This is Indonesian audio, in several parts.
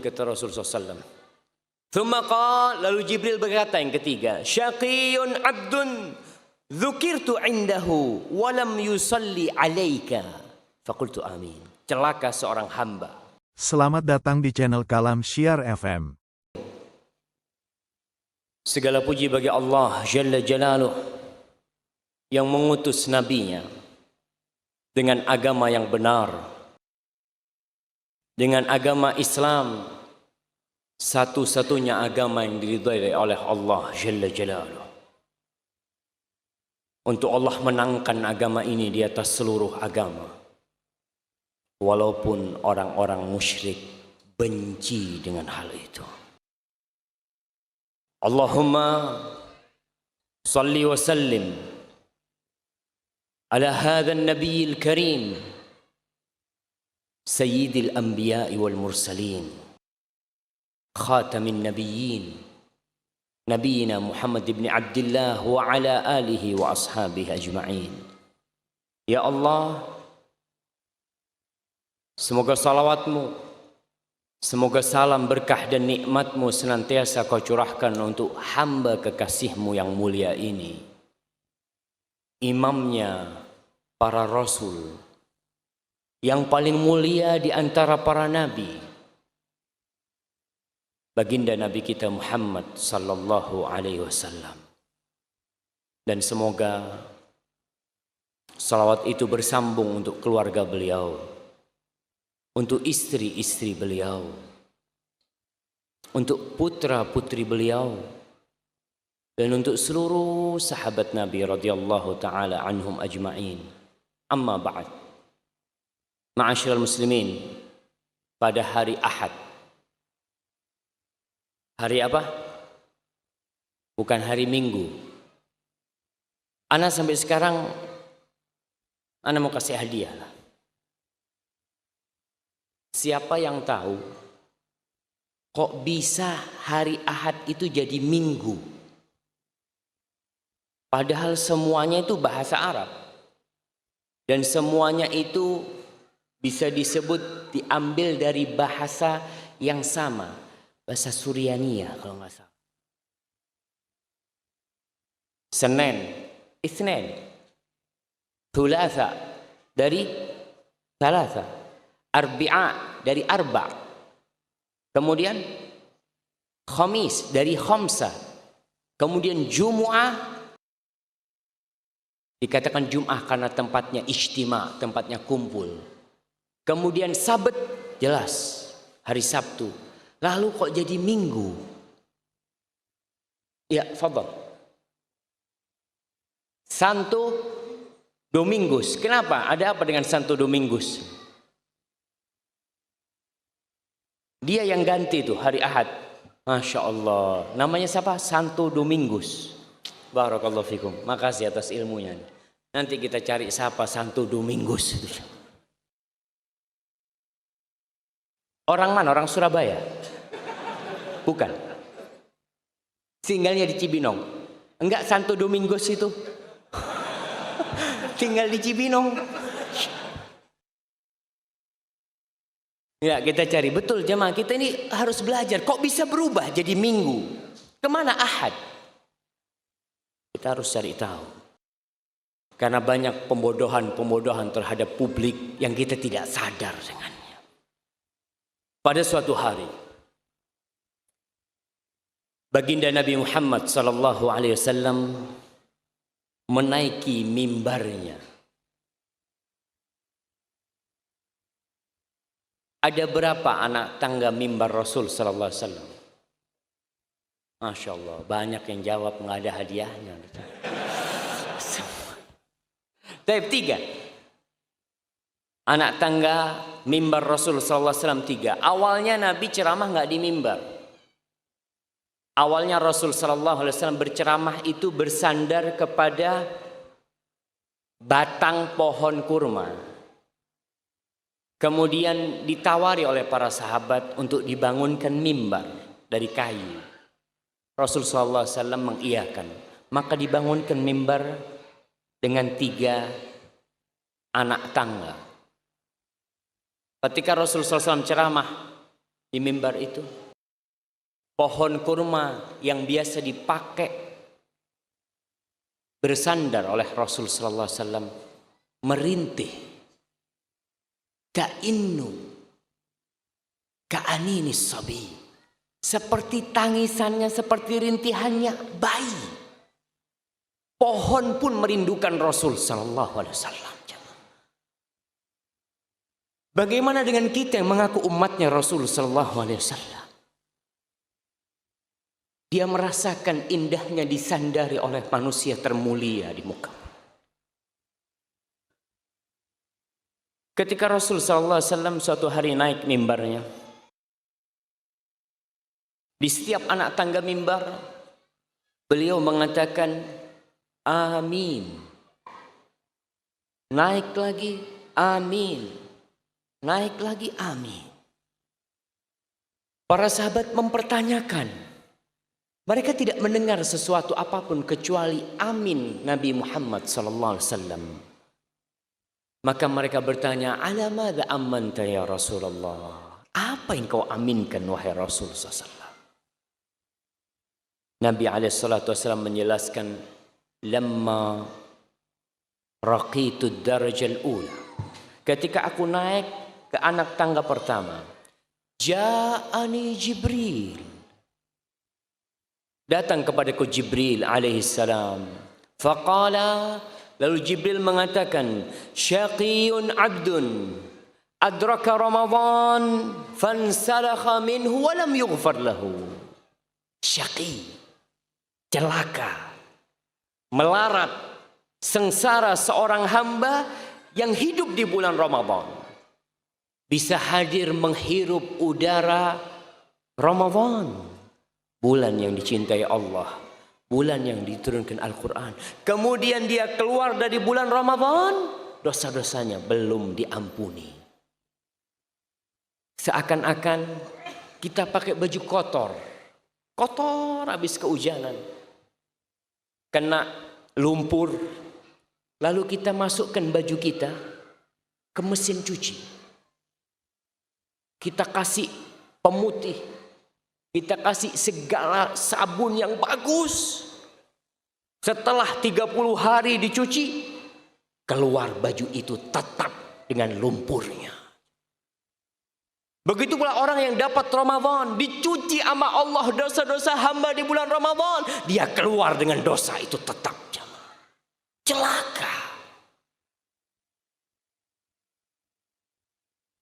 kata Rasulullah SAW. Thumma qala, lalu Jibril berkata yang ketiga, syaqiyun abdun dzukirtu indahu wa lam yusalli alaika. Faqultu amin. Celaka seorang hamba. Selamat datang di channel Kalam Syiar FM. Segala puji bagi Allah Jalla Jalaluh yang mengutus nabinya dengan agama yang benar, dengan agama Islam, satu-satunya agama yang diridhai oleh Allah Jalla Jalaluh. Untuk Allah menangkan agama ini di atas seluruh agama, walaupun orang-orang musyrik benci dengan hal itu. Allahumma salli wa sallim ala hadha an-nabiyil karim sayyidil anbiya'i wal mursalin khatamin nabiyyin nabiyina Muhammad ibn Abdullah wa ala alihi wa ashabihi ajma'in. Ya Allah, semoga salawatmu, semoga salam berkah dan nikmatmu senantiasa kau curahkan untuk hamba kekasihmu yang mulia ini, imamnya para rasul, yang paling mulia di antara para nabi, baginda Nabi kita Muhammad sallallahu alaihi wasallam. Dan semoga salawat itu bersambung untuk keluarga beliau, untuk istri-istri beliau, untuk putra-putri beliau, dan untuk seluruh sahabat Nabi radhiyallahu taala anhum ajma'in. Amma ba'd. Ma'asyiral muslimin, pada hari Ahad. Hari apa? Bukan hari Minggu. Ana sampai sekarang ana mau kasih hadiah lah. Siapa yang tahu kok bisa hari Ahad itu jadi Minggu? Padahal semuanya itu bahasa Arab. Dan semuanya itu bisa disebut diambil dari bahasa yang sama. Bahasa Suryaniyah kalau nggak salah. Senin, Itsnin. Thulatha dari Thalatha. Arbi'a dari Arba'. Kemudian Khamis dari Khamsa. Kemudian Jumu'ah dikatakan Jum'ah karena tempatnya ijtima, tempatnya kumpul. Kemudian Sabat jelas hari Sabtu. Lalu kok jadi Minggu? Ya, fadhal. Santo Domingus. Kenapa? Ada apa dengan Santo Domingus? Dia yang ganti tuh hari Ahad. Masya Allah. Namanya siapa? Santo Domingus. Barakallahu fikum. Makasih atas ilmunya. Nanti kita cari siapa Santo Domingus. Orang mana? Orang Surabaya? Bukan. Tinggalnya di Cibinong. Enggak, Santo Domingus itu tinggal di Cibinong. Ya, kita cari. Betul jemaah, kita ini harus belajar. Kok bisa berubah jadi Minggu? Kemana Ahad? Kita harus cari tahu. Karena banyak pembodohan terhadap publik yang kita tidak sadar dengannya. Pada suatu hari, baginda Nabi Muhammad sallallahu alaihi wasallam menaiki mimbarnya. Ada berapa anak tangga mimbar Rasul sallallahu alaihi wasallam? Masya Allah, banyak yang jawab nggak ada hadiahnya. Tapi 3 anak tangga mimbar Rasul sallallahu alaihi wasallam 3. Awalnya Nabi ceramah nggak di mimbar. Awalnya Rasul sallallahu alaihi wasallam berceramah itu bersandar kepada batang pohon kurma. Kemudian ditawari oleh para sahabat untuk dibangunkan mimbar dari kayu. Rasul sallallahu alaihi wasallam mengiyakan. Maka dibangunkan mimbar dengan 3 anak tangga. Ketika Rasul SAW ceramah, di mimbar itu. Pohon kurma yang biasa dipakai bersandar oleh Rasul sallallahu alaihi wasallam merintih. Ka'innu ka'aninis sabi. Seperti tangisannya, seperti rintihannya bayi. Pohon pun merindukan Rasul sallallahu alaihi wasallam. Bagaimana dengan kita yang mengaku umatnya Rasul sallallahu alaihi wasallam? Dia merasakan indahnya disandari oleh manusia termulia di muka. Ketika Rasul sallallahu alaihi wasallam suatu hari naik mimbarnya, di setiap anak tangga mimbar beliau mengatakan amin. Naik lagi amin. Naik lagi amin. Para sahabat mempertanyakan. Mereka tidak mendengar sesuatu apapun kecuali amin Nabi Muhammad sallallahu alaihi wasallam. Maka mereka bertanya, "Ala madza amanta ya Rasulullah?" Apa yang kau aminkan wahai Rasul sallallahu alaihi wasallam? Nabi alaihi salatu wasallam menjelaskan, "Lamma raqitu ad-darajal ula." Ketika aku naik ke anak tangga pertama, ja'ani Jibril. Datang kepadaku Jibril alaihi salam. Faqala, lalu Jibril mengatakan, syaqiyun abdun adraka Ramadan fansalakha minhu wa lam yughfar lahu. Syaqi, celaka, melarat, sengsara seorang hamba yang hidup di bulan Ramadan. Bisa hadir menghirup udara Ramadan. Bulan yang dicintai Allah. Bulan yang diturunkan Al-Quran. Kemudian dia keluar dari bulan Ramadan. Dosa-dosanya belum diampuni. Seakan-akan kita pakai baju kotor. Kotor habis kehujanan. Kena lumpur. Lalu kita masukkan baju kita ke mesin cuci. Kita kasih pemutih. Kita kasih segala sabun yang bagus. Setelah 30 hari dicuci, keluar baju itu tetap dengan lumpurnya. Begitu pula orang yang dapat Ramadan, dicuci sama Allah dosa-dosa hamba di bulan Ramadan, dia keluar dengan dosa itu tetap. Celaka.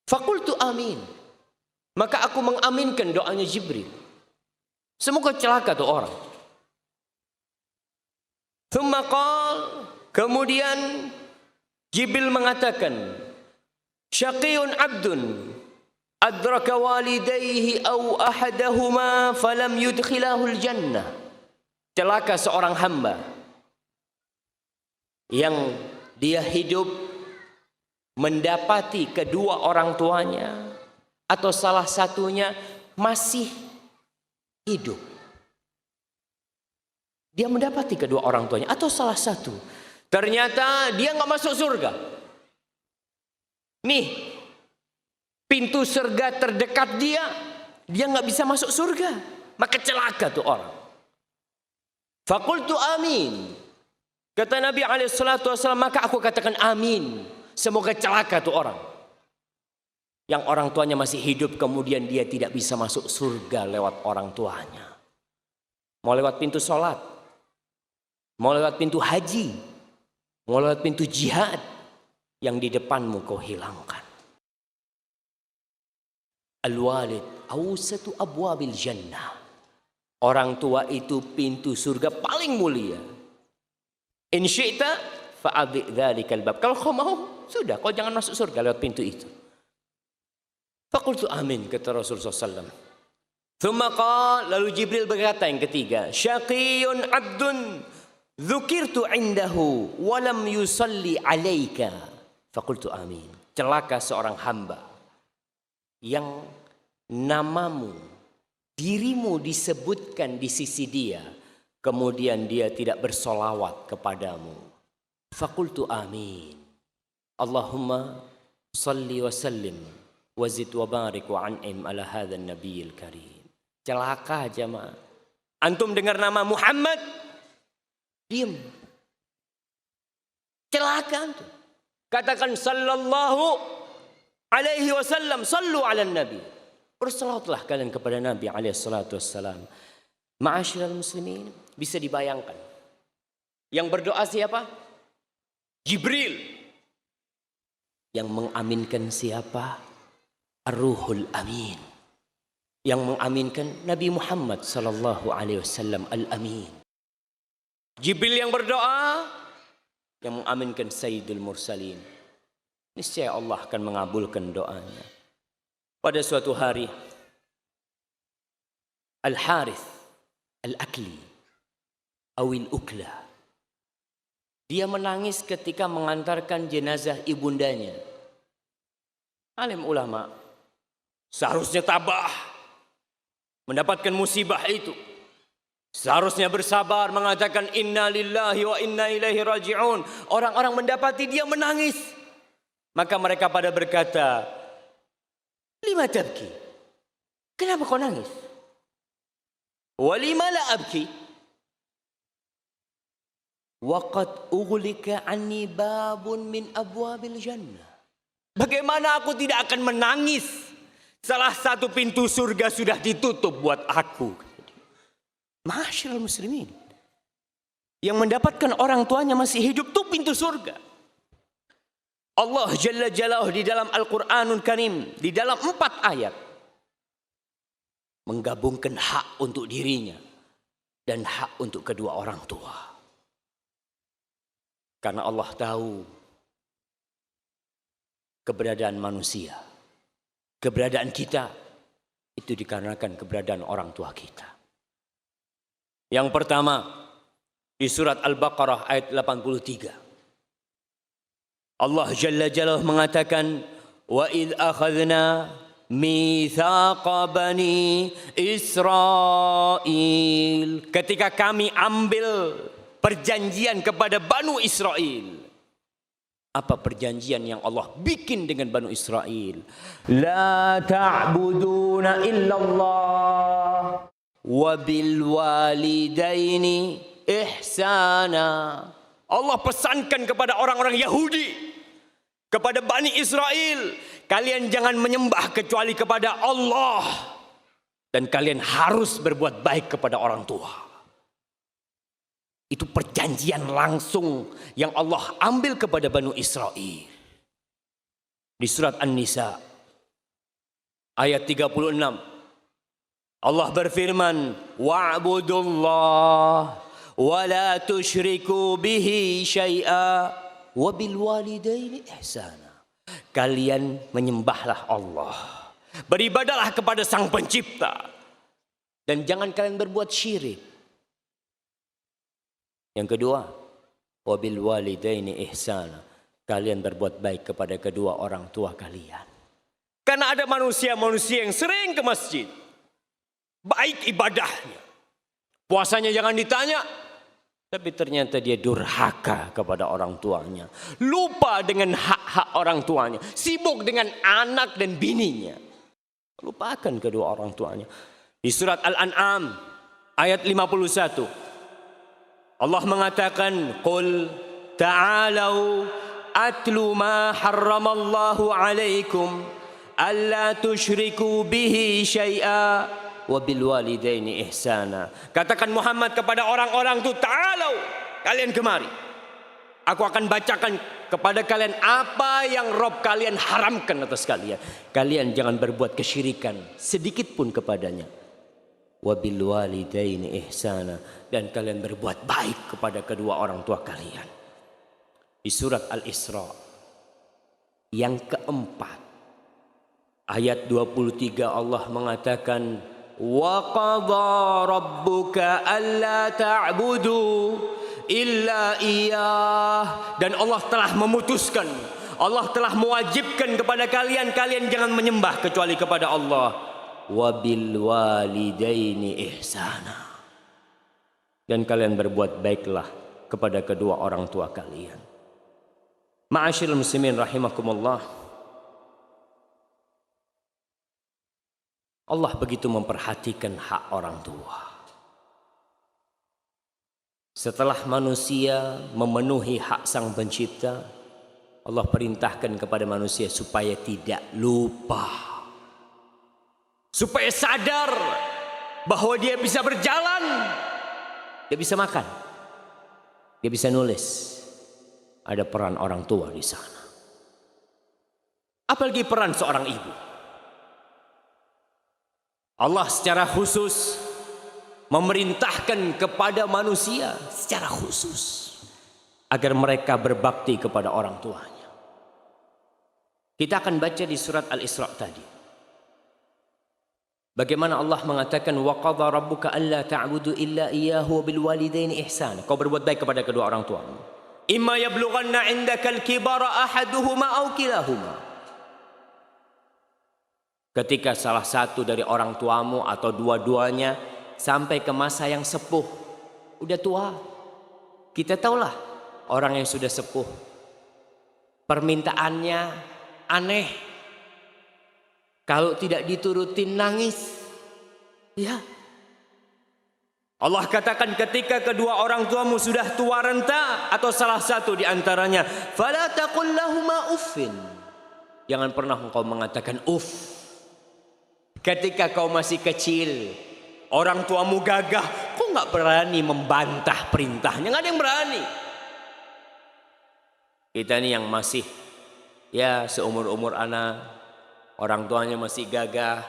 Fakultu amin. Maka aku mengaminkan doanya Jibril. Semoga celaka tuh orang. Thumma qal, kemudian Jibril mengatakan, syaqiyun abdun adraka walidayhi aw ahadahuma falam yudkhilahul jannah. Celaka seorang hamba yang dia hidup mendapati kedua orang tuanya atau salah satunya masih hidup. Dia mendapati kedua orang tuanya atau salah satu. Ternyata dia nggak masuk surga. Nih, pintu surga terdekat dia nggak bisa masuk surga. Maka celaka tuh orang. Fakultu amin. Kata Nabi SAW, maka aku katakan amin. Semoga celaka tuh orang. Yang orang tuanya masih hidup, kemudian dia tidak bisa masuk surga lewat orang tuanya. Mau lewat pintu sholat. Mau lewat pintu haji. Mau lewat pintu jihad. Yang di depanmu kau hilangkan. Al-walid awsatu abwabil jannah. Orang tua itu pintu surga paling mulia. In syi'ta fa'adhi dhalikal bab. Kalau kau mau, sudah, kau jangan masuk surga lewat pintu itu. Faqultu amin, kata Rasulullah SAW. Thumma qala, lalu Jibril berkata yang ketiga, syaqiyun abdun dzukirtu indahu wa lam yusalli alaika. Faqultu amin. Celaka seorang hamba yang namamu, dirimu disebutkan di sisi dia, kemudian dia tidak bersolawat kepadamu. Fakultu amin. Allahumma salli wa sallim wazid wa barik wa an'im ala hadzal nabiyil karim. Celaka jemaah. Antum dengar nama Muhammad, diam. Celaka antum. Katakan sallallahu alaihi wasallam, sallu ala nabi. Bersalawatlah kalian kepada Nabi alaihi salatu wassalam. Ma'asyiral muslimin, bisa dibayangkan. Yang berdoa siapa? Jibril. Yang mengaminkan siapa? Ar-Ruhul Amin. Yang mengaminkan Nabi Muhammad sallallahu alaihi wasallam al-Amin. Jibril yang berdoa, yang mengaminkan Sayyidul Mursalin. Niscaya Allah akan mengabulkan doanya. Pada suatu hari, Al-Harith Al-Akli Awil Ukla, dia menangis ketika mengantarkan jenazah ibundanya. Alim ulama seharusnya tabah mendapatkan musibah itu. Seharusnya bersabar mengatakan inna lillahi wa inna ilaihi raji'un. Orang-orang mendapati dia menangis. Maka mereka pada berkata, lima tabki? Kenapa kau nangis? Walima la abki? Waqad ughliqa anni babun min abwabil jannah. Bagaimana aku tidak akan menangis? Salah satu pintu surga sudah ditutup buat aku. Ma'asyiral muslimin. Yang mendapatkan orang tuanya masih hidup itu pintu surga. Allah Jalla Jalaluhu di dalam Al-Quranul Karim, di dalam 4 ayat, menggabungkan hak untuk dirinya dan hak untuk kedua orang tua. Karena Allah tahu keberadaan manusia, keberadaan kita itu dikarenakan keberadaan orang tua kita. Yang pertama di surat Al-Baqarah ayat 83. Allah Jalla Jalaluhu mengatakan, wa idh akhadna mitsaqa bani Israil. Ketika kami ambil perjanjian kepada Banu Israel. Apa perjanjian yang Allah bikin dengan Banu Israel? La ta'buduna illallah wa bil walidaini ihsana. Allah pesankan kepada orang-orang Yahudi, kepada Bani Israel, kalian jangan menyembah kecuali kepada Allah, dan kalian harus berbuat baik kepada orang tua. Itu perjanjian langsung yang Allah ambil kepada Bani Israel. Di surat An-Nisa ayat 36, Allah berfirman, wa'budullah wa la tusyriku bihi syai'a wa bil walidaini ihsana. Kalian menyembahlah Allah, beribadahlah kepada Sang Pencipta, dan jangan kalian berbuat syirik. Yang kedua, wa bil walidaini ihsana. Kalian berbuat baik kepada kedua orang tua kalian. Karena ada manusia-manusia yang sering ke masjid, baik ibadahnya, puasanya jangan ditanya, tapi ternyata dia durhaka kepada orang tuanya. Lupa dengan hak-hak orang tuanya. Sibuk dengan anak dan bininya. Lupakan kedua orang tuanya. Di surat Al-An'am ayat 51. Allah mengatakan, qul ta'alau atlu ma harramallahu alaikum alla tusyriku bihi syai'a wa bil walidaini ihsana. Katakan Muhammad kepada orang-orang itu, ta'alau, kalian kemari. Aku akan bacakan kepada kalian apa yang Rob kalian haramkan atas kalian. Kalian jangan berbuat kesyirikan sedikit pun kepadanya. Wa bil walidaini ihsana, dan kalian berbuat baik kepada kedua orang tua kalian. Di surat Al-Isra yang keempat ayat 23 Allah mengatakan, wa qadha rabbuka alla ta'budu illa iyyah. Dan Allah telah memutuskan, Allah telah mewajibkan kepada kalian, kalian jangan menyembah kecuali kepada Allah. Wa bil walidaini ihsana, dan kalian berbuat baiklah kepada kedua orang tua kalian. Ma'asyiral muslimin rahimakumullah. Allah begitu memperhatikan hak orang tua. Setelah manusia memenuhi hak sang pencipta, Allah perintahkan kepada manusia supaya tidak lupa, supaya sadar bahwa dia bisa berjalan, dia bisa makan, dia bisa nulis. Ada peran orang tua di sana. Apalagi peran seorang ibu. Allah secara khusus memerintahkan kepada manusia secara khusus agar mereka berbakti kepada orang tuanya. Kita akan baca di surat Al-Isra tadi. Bagaimana Allah mengatakan wa qadha rabbuka alla ta'budu illa iyyahu wa bil walidaini ihsana. Kau berbuat baik kepada kedua orang tuamu. Imma yablughanna 'indaka al-kibara ahaduhuma aw kilahuma. Ketika salah satu dari orang tuamu atau dua-duanya sampai ke masa yang sepuh, udah tua. Kita tahulah orang yang sudah sepuh, permintaannya aneh. Kalau tidak diturutin nangis. Ya. Allah katakan ketika kedua orang tuamu sudah tua renta atau salah satu di antaranya, fala taqul lahuma uffin. Jangan pernah engkau mengatakan uff. Ketika kau masih kecil, orang tuamu gagah, kau nggak berani membantah perintahnya, nggak ada yang berani. Kita ini yang masih ya seumur-umur anak, orang tuanya masih gagah,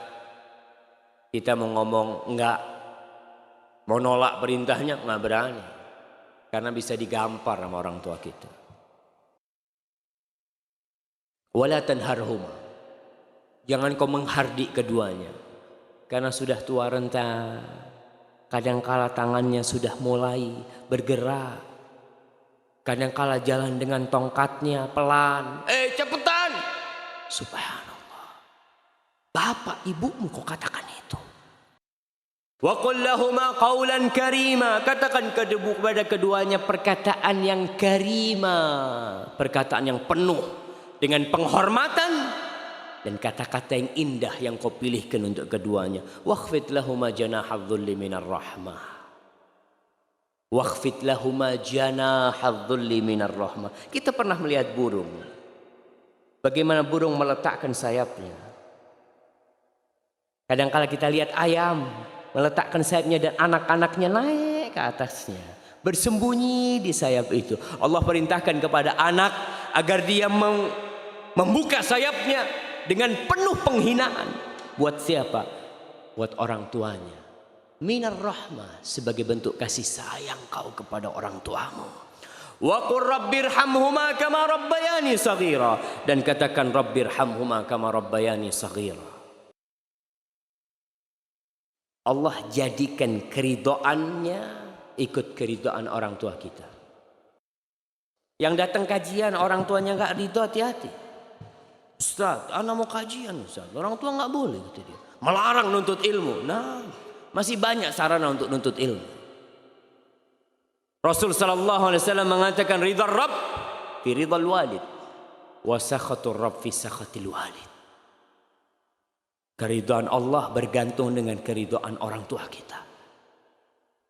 kita mau ngomong enggak, mau nolak perintahnya nggak berani, karena bisa digampar sama orang tua kita. Wala tanharhuma. Jangan kau menghardik keduanya, karena sudah tua renta. Kadangkala tangannya sudah mulai bergerak. Kadangkala jalan dengan tongkatnya pelan. Cepetan. Subhanallah. Bapak ibumu kau katakan itu. Wa qul lahuma qawlan karima. Katakan kepada keduanya perkataan yang karima. Perkataan yang penuh dengan penghormatan. Dan kata-kata yang indah yang kau pilihkan untuk keduanya. Wakhfid lahuma janahadh-dhulli minar rahmah. Wakhfid lahuma janahadh-dhulli minar rahmah. Kita pernah melihat burung. Bagaimana burung meletakkan sayapnya. Kadang-kala kita lihat ayam meletakkan sayapnya dan anak-anaknya naik ke atasnya. Bersembunyi di sayap itu. Allah perintahkan kepada anak agar dia membuka sayapnya. Dengan penuh penghinaan. Buat siapa? Buat orang tuanya. Minar rahmah. Sebagai bentuk kasih sayang kau kepada orang tuamu. Wa qur rabbirhamhuma kama rabbayani saghira. Dan katakan rabbirhamhuma kama rabbayani saghira. Allah jadikan keridoannya ikut keridoan orang tua kita. Yang datang kajian orang tuanya gak ridho, hati-hati. Ustaz, anak mau kajian Ustaz. Orang tua nggak boleh kata dia. Melarang nuntut ilmu. Nah, masih banyak sarana untuk nuntut ilmu. Rasul sallallahu alaihi wasallam mengatakan ridha Rabb fi ridhal walid wa sakhatur Rabb fi sakhatil walid. Keridhaan Allah bergantung dengan keridhaan orang tua kita.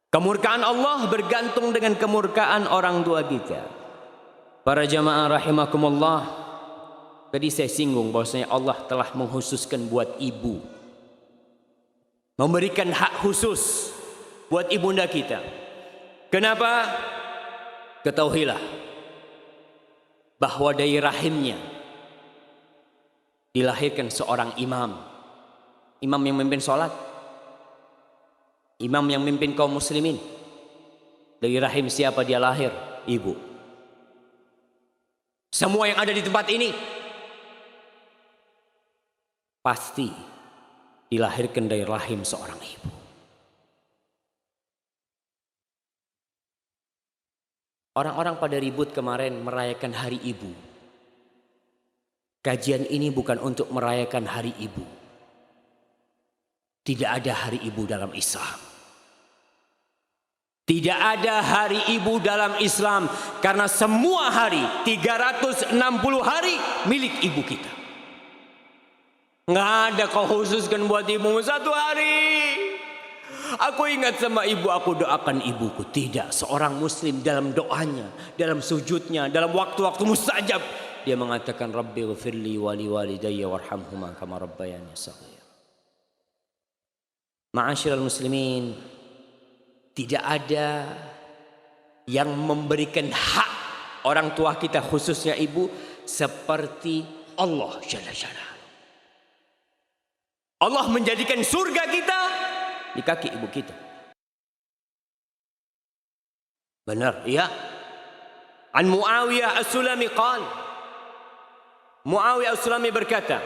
Kemurkaan Allah bergantung dengan kemurkaan orang tua kita. Para jamaah rahimakumullah. Tadi saya singgung bahwasanya Allah telah mengkhususkan buat ibu. Memberikan hak khusus buat ibunda kita. Kenapa? Ketahuilah bahwa dari rahimnya dilahirkan seorang imam. Imam yang memimpin sholat. Imam yang memimpin kaum muslimin. Dari rahim siapa dia lahir? Ibu. Semua yang ada di tempat ini pasti dilahirkan dari rahim seorang ibu. Orang-orang pada ribut kemarin merayakan hari ibu. Kajian ini bukan untuk merayakan hari ibu. Tidak ada hari ibu dalam Islam. Tidak ada hari ibu dalam Islam. Karena semua hari, 360 hari milik ibu kita. Nggak ada kau khususkan buat ibumu satu hari. Aku ingat sama ibu, aku doakan ibuku. Tidak, seorang muslim dalam doanya, dalam sujudnya, dalam waktu-waktu mustajab, dia mengatakan Rabbi ghfirli wali walidayya warhamhuma kama rabbayani shaghira. Ma'asyiral muslimin, tidak ada yang memberikan hak orang tua kita khususnya ibu seperti Allah Jalla Jalla. Allah menjadikan surga kita di kaki ibu kita. Benar, ya. An Muawiyah As-Sulami qala, Muawiyah As-Sulami berkata,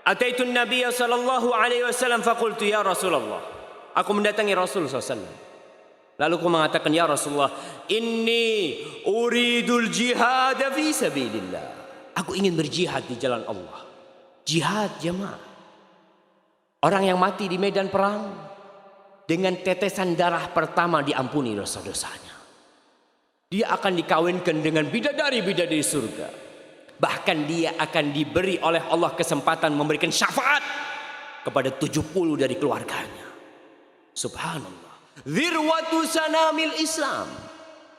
Ataitu Nabiy sallallahu alaihi wasallam faqultu ya Rasulullah. Aku mendatangi Rasul sallallahu. Lalu aku mengatakan, ya Rasulullah, inni uridul jihad fi sabilillah. Aku ingin berjihad di jalan Allah. Jihad jemaah. Orang yang mati di medan perang dengan tetesan darah pertama diampuni dosa-dosanya. Dia akan dikawinkan dengan bidadari-bidadari surga. Bahkan dia akan diberi oleh Allah kesempatan memberikan syafaat kepada 70 dari keluarganya. Subhanallah. Zirwatu sanamil Islam.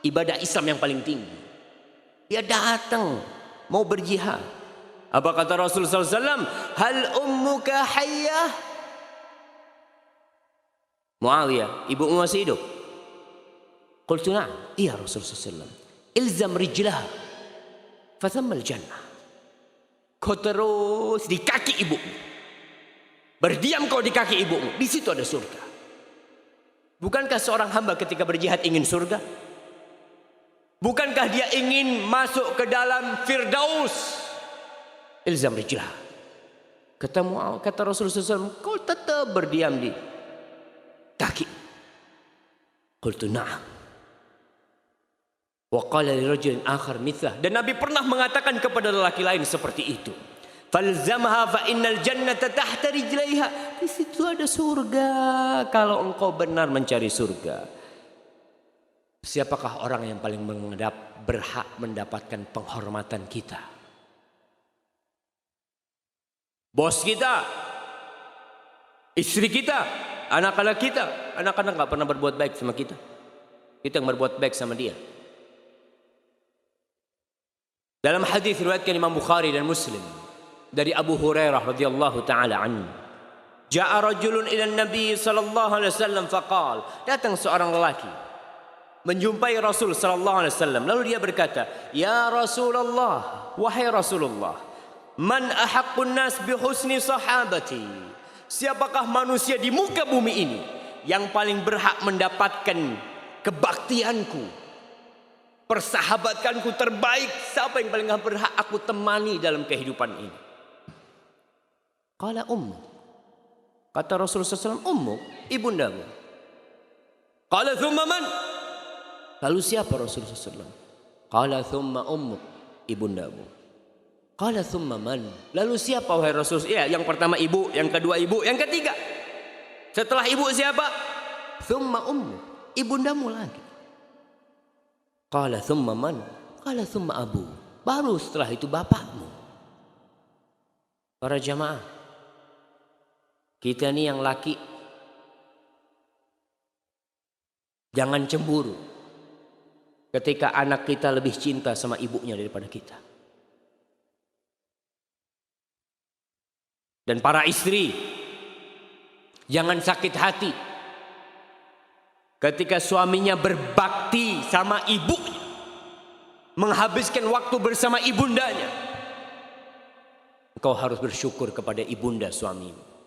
Ibadah Islam yang paling tinggi. Dia datang mau berjihad. Apa kata Rasulullah SAW? Hal ummuka hayyah? Muawiyah, ibumu masih hidup? Qultu na'am. Iya Rasulullah SAW. Ilzam rijlah fathammal jannah. Kau terus di kaki ibumu. Berdiam kau di kaki ibumu. Di situ ada surga. Bukankah seorang hamba ketika berjihad ingin surga? Bukankah dia ingin masuk ke dalam Firdaus? Ilzam rijlah. Kata Rasulullah SAW, kau tetap berdiam di kaki. Qultu na'am. Wa qala li rajulin akhar mithlah. Dan Nabi pernah mengatakan kepada lelaki lain seperti itu. Falzamha fa innal jannata tahta rijlaiha. Di situ ada surga kalau engkau benar mencari surga. Siapakah orang yang paling berhak mendapatkan penghormatan kita? Bos kita, istri kita, anak-anak kita. Anak-anak gak pernah berbuat baik sama kita. Kita yang berbuat baik sama dia. Dalam hadis riwayatkan Imam Bukhari dan Muslim dari Abu Hurairah radhiyallahu taala anhu, Ja'a rajulun ila Nabi sallallahu alaihi wasallam faqal, datang seorang lelaki menjumpai Rasul sallallahu alaihi wasallam, lalu dia berkata, "Ya Rasulullah, wahai Rasulullah, man ahaqqun nas bi husni sahabati?" Siapakah manusia di muka bumi ini yang paling berhak mendapatkan kebaktianku, persahabatanku terbaik? Siapa yang paling berhak aku temani dalam kehidupan ini? Qala ummu. Kata Rasulullah SAW, ummu, ibundamu. Qala thumma man? Lalu siapa Rasulullah SAW? Qala thumma ummu, ibundamu. Qala thumma man? Lalu siapa wahai Rasul? Ya, yang pertama ibu, yang kedua ibu, yang ketiga. Setelah ibu siapa? Thumma ummu, ibundamu lagi. Qala thumma man? Qala thumma abu. Baru setelah itu bapakmu. Para jamaah, kita nih yang laki jangan cemburu ketika anak kita lebih cinta sama ibunya daripada kita. Dan para istri, jangan sakit hati ketika suaminya berbakti sama ibunya, menghabiskan waktu bersama ibundanya. Engkau harus bersyukur kepada ibunda suamimu.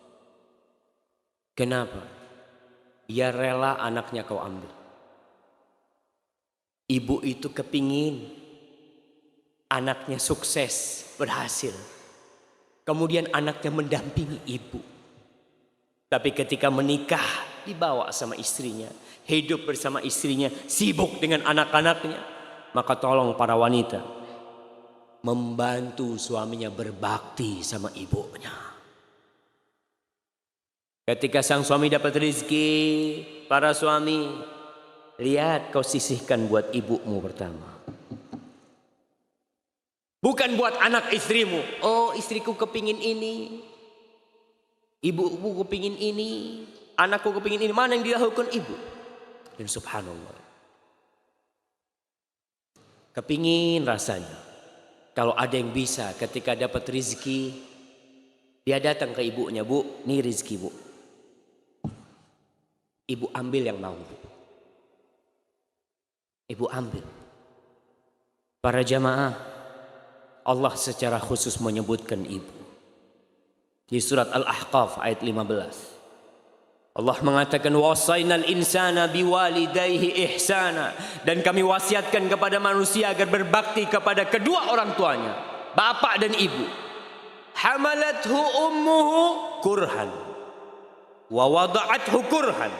Kenapa? Ia rela anaknya kau ambil. Ibu itu kepingin anaknya sukses, berhasil. Kemudian anaknya mendampingi ibu. Tapi ketika menikah, dibawa sama istrinya, hidup bersama istrinya, sibuk dengan anak-anaknya. Maka tolong para wanita, membantu suaminya berbakti sama ibunya. Ketika sang suami dapat rezeki, para suami, lihat kau sisihkan buat ibumu pertama. Bukan buat anak istrimu. Oh, istriku kepingin ini. Ibuku kepingin ini, anakku kepingin ini, mana yang dilakukan ibu? Dan subhanallah, kepingin rasanya kalau ada yang bisa ketika dapat rezeki, dia datang ke ibunya, Bu, ini rezeki Bu, ibu ambil yang mau, ibu ambil. Para jamaah, Allah secara khusus menyebutkan ibu di surat Al-Ahqaf ayat 15. Allah mengatakan wasainal insana biwalidayhi ihsana, dan kami wasiatkan kepada manusia agar berbakti kepada kedua orang tuanya, bapak dan ibu. Hamalathu ummuhu kurhan wa wada'athu kurhan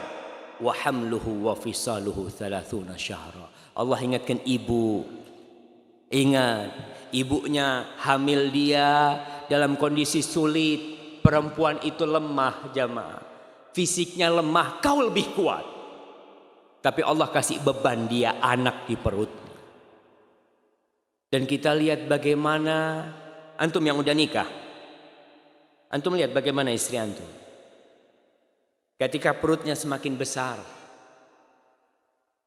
wa hamluhu wa fisaluhu 30 syahra. Allah ingatkan ibu. Ingat, ibunya hamil dia dalam kondisi sulit. Perempuan itu lemah jamaah, fisiknya lemah, kau lebih kuat. Tapi Allah kasih beban dia anak di perutnya. Dan kita lihat bagaimana, antum yang udah nikah, antum lihat bagaimana istri antum ketika perutnya semakin besar,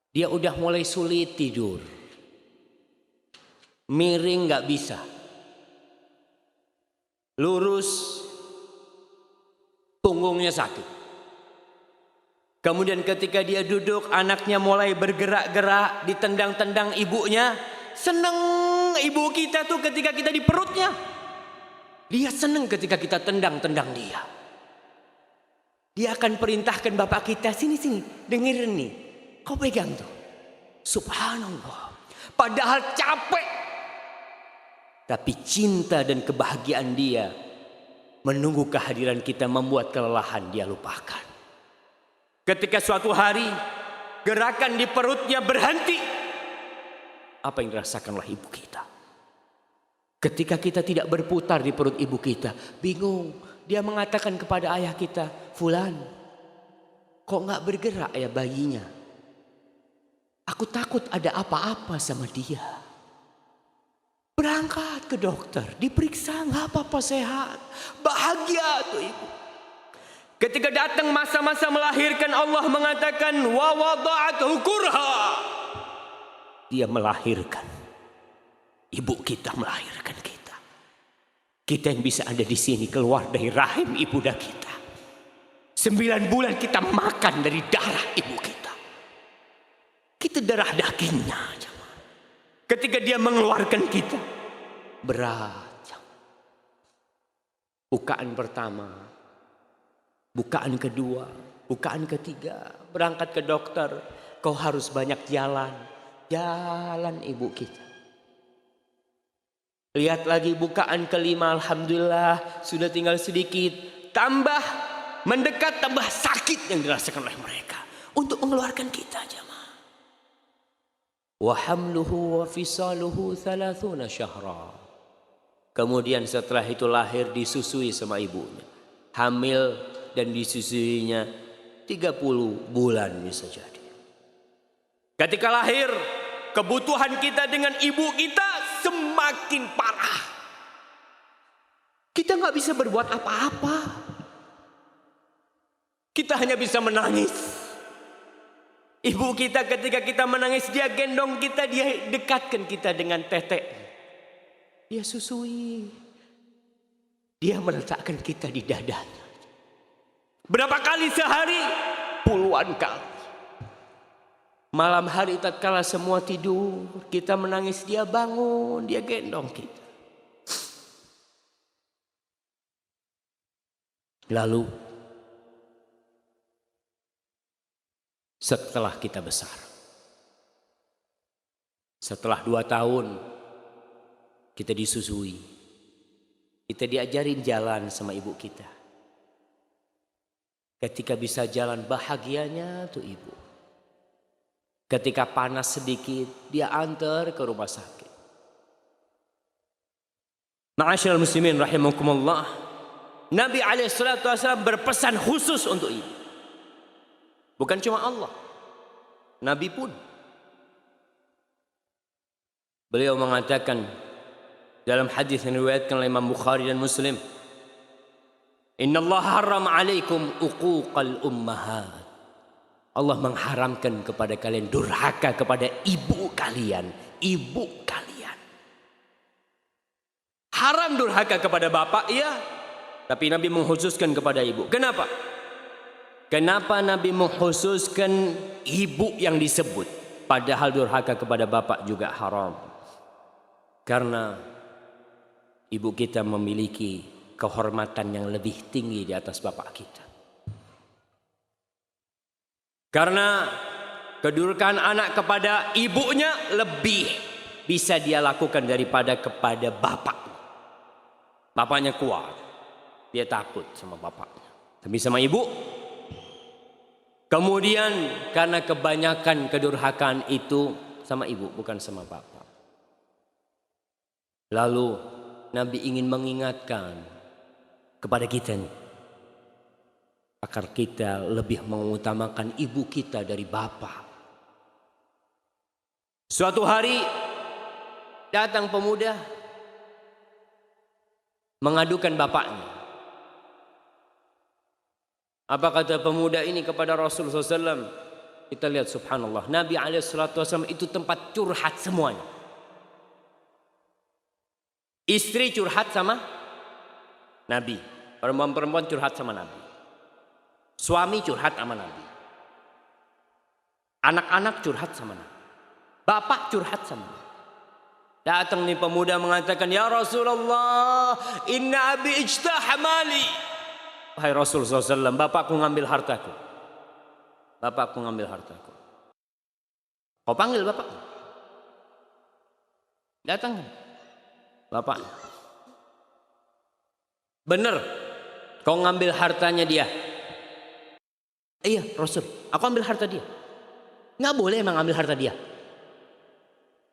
dia udah mulai sulit tidur, miring gak bisa, lurus punggungnya sakit. Kemudian ketika dia duduk, anaknya mulai bergerak-gerak, ditendang-tendang ibunya. Seneng ibu kita tuh ketika kita di perutnya. Dia seneng ketika kita tendang-tendang dia. Dia akan perintahkan bapak kita, sini dengerin nih, kau pegang tuh. Subhanallah, padahal capek, tapi cinta dan kebahagiaan dia menunggu kehadiran kita membuat kelelahan dia lupakan. Ketika suatu hari gerakan di perutnya berhenti, apa yang dirasakanlah ibu kita? Ketika kita tidak berputar di perut ibu kita, bingung. Dia mengatakan kepada ayah kita, Fulan, kok gak bergerak ya bayinya? Aku takut ada apa-apa sama dia. Berangkat ke dokter, diperiksa, nggak apa-apa, sehat, bahagia tuh ibu. Ketika datang masa-masa melahirkan, Allah mengatakan wa wada'athu kurha. Dia melahirkan, ibu kita melahirkan kita. Kita yang bisa ada di sini keluar dari rahim ibunda kita. 9 bulan kita makan dari darah ibu kita. Kita darah dagingnya. Ketika dia mengeluarkan kita, berat. Bukaan pertama, bukaan kedua, bukaan ketiga, berangkat ke dokter. Kau harus banyak jalan. Jalan ibu kita. Lihat lagi bukaan kelima, alhamdulillah sudah tinggal sedikit. Tambah mendekat, tambah sakit yang dirasakan oleh mereka untuk mengeluarkan kita jamaah. Wa hamluhu wa fisaluhu 30 syahra. Kemudian setelah itu lahir, disusui sama ibunya. Hamil dan disusuinya 30 bulan bisa jadi. Ketika lahir, kebutuhan kita dengan ibu kita semakin parah. Kita nggak bisa berbuat apa-apa. Kita hanya bisa menangis. Ibu kita ketika kita menangis, dia gendong kita, dia dekatkan kita dengan tetek. Dia susui. Dia meletakkan kita di dadanya. Berapa kali sehari? Puluhan kali. Malam hari tatkala semua tidur, kita menangis, dia bangun, dia gendong kita. Lalu setelah kita besar, setelah 2 tahun kita disusui, kita diajarin jalan sama ibu kita. Ketika bisa jalan, bahagianya tuh ibu. Ketika panas sedikit, dia antar ke rumah sakit. Ma'asyiral muslimin rahimakumullah, Nabi SAW berpesan khusus untuk ibu. Bukan cuma Allah, Nabi pun. Beliau mengatakan dalam hadis yang diriwayatkan oleh Imam Bukhari dan Muslim, Innallaha harrama 'alaikum uquqal ummahat. Allah mengharamkan kepada kalian durhaka kepada ibu kalian. Ibu kalian. Haram durhaka kepada bapak, iya. Tapi Nabi mengkhususkan kepada ibu. Kenapa? Kenapa Nabi mengkhususkan ibu yang disebut? Padahal durhaka kepada bapak juga haram. Karena ibu kita memiliki kehormatan yang lebih tinggi di atas bapak kita. Karena kedudukan anak kepada ibunya lebih bisa dia lakukan daripada kepada bapak. Bapaknya kuat, dia takut sama bapaknya. Tapi sama ibu, kemudian karena kebanyakan kedurhakaan itu sama ibu, bukan sama bapak. Lalu Nabi ingin mengingatkan kepada kita nih, agar kita lebih mengutamakan ibu kita dari bapak. Suatu hari datang pemuda mengadukan bapaknya. Apa kata pemuda ini kepada Rasulullah SAW? Kita lihat subhanallah, Nabi SAW itu tempat curhat semuanya. Istri curhat sama Nabi, perempuan-perempuan curhat sama Nabi, suami curhat sama Nabi, anak-anak curhat sama Nabi, bapak curhat sama Nabi. Datang nih pemuda mengatakan, ya Rasulullah, inna abi ijtah mali. Wahai Rasulullah SAW, bapakku ngambil hartaku. Bapakku ngambil hartaku. Kau panggil bapakku. Datang bapaknya. Benar, kau ngambil hartanya dia. Iya Rasul, aku ambil harta dia. Nggak boleh emang ambil harta dia.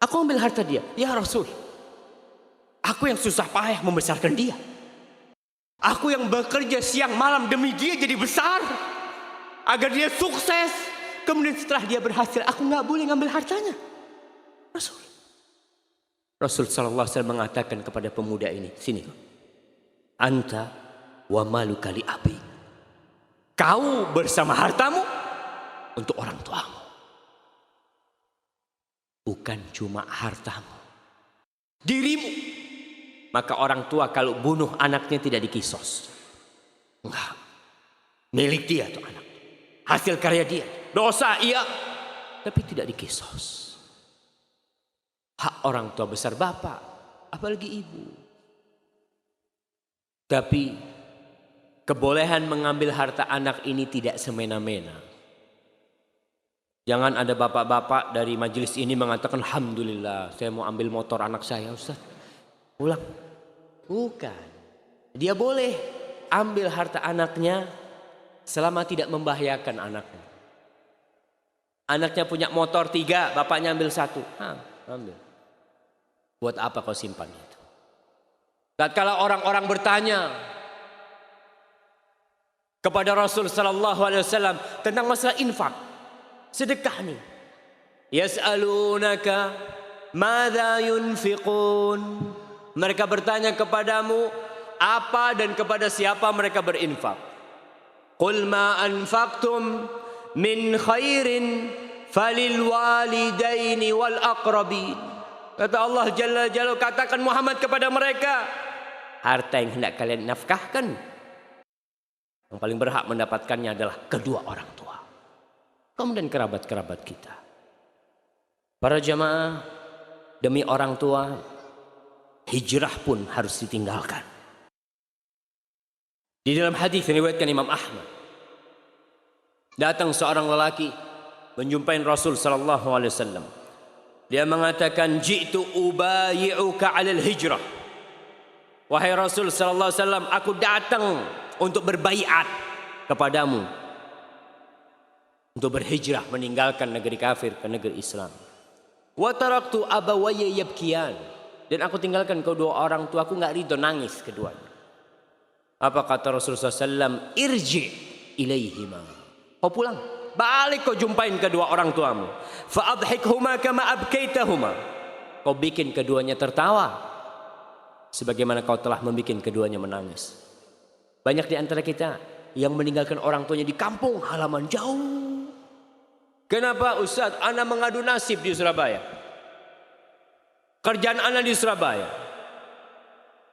Aku ambil harta dia. Ya Rasul, aku yang susah payah membesarkan dia. Aku yang bekerja siang malam demi dia jadi besar, agar dia sukses. Kemudian setelah dia berhasil, aku nggak boleh ngambil hartanya. Rasul sallallahu alaihi wasallam mengatakan kepada pemuda ini, sini, anta wa maluka li abi. Kau bersama hartamu untuk orang tuamu. Bukan cuma hartamu, dirimu. Maka orang tua kalau bunuh anaknya tidak dikisos. Enggak. Milik dia tuh anak. Hasil karya dia. Dosa iya, tapi tidak dikisos. Hak orang tua besar bapak, apalagi ibu. Tapi kebolehan mengambil harta anak ini tidak semena-mena. Jangan ada bapak-bapak dari majelis ini mengatakan, alhamdulillah saya mau ambil motor anak saya Ustaz. Pulang. Bukan. Dia boleh ambil harta anaknya selama tidak membahayakan anaknya. Anaknya punya motor 3, bapaknya ambil 1. Ambil. Buat apa kau simpan itu? Tatkala orang-orang bertanya kepada Rasul sallallahu alaihi wasallam tentang masalah infak, sedekah nih. Yas'alunaka madza yunfiqun. Mereka bertanya kepadamu apa dan kepada siapa mereka berinfak. Qul ma anfaqtum min khairin falil walidaini wal aqrabin. Kata Allah Jalla Jalla, katakan Muhammad kepada mereka, harta yang hendak kalian nafkahkan, yang paling berhak mendapatkannya adalah kedua orang tua, kemudian kerabat-kerabat kita. Para jamaah, demi orang tua, hijrah pun harus ditinggalkan. Di dalam hadis yang diriwayatkan Imam Ahmad, datang seorang lelaki menjumpai Rasul sallallahu alaihi wasallam. Dia mengatakan, ji'tu ubayi'uka 'alal hijrah. Wahai Rasul sallallahu alaihi wasallam, aku datang untuk berbaiat kepadamu untuk berhijrah meninggalkan negeri kafir ke negeri Islam. Wa taraktu abawayya yabkiyan, dan aku tinggalkan kedua orang tuaku nggak ridho, nangis keduanya. Apa kata Rasulullah SAW? Irji ilaihima. Kau pulang, balik kau jumpain kedua orang tuamu. Fa'adhikhuma kama abkaitahuma. Kau bikin keduanya tertawa sebagaimana kau telah membuat keduanya menangis. Banyak di antara kita yang meninggalkan orang tuanya di kampung halaman jauh. Kenapa Ustaz? Ana mengadu nasib di Surabaya. Kerjaan ana di Surabaya.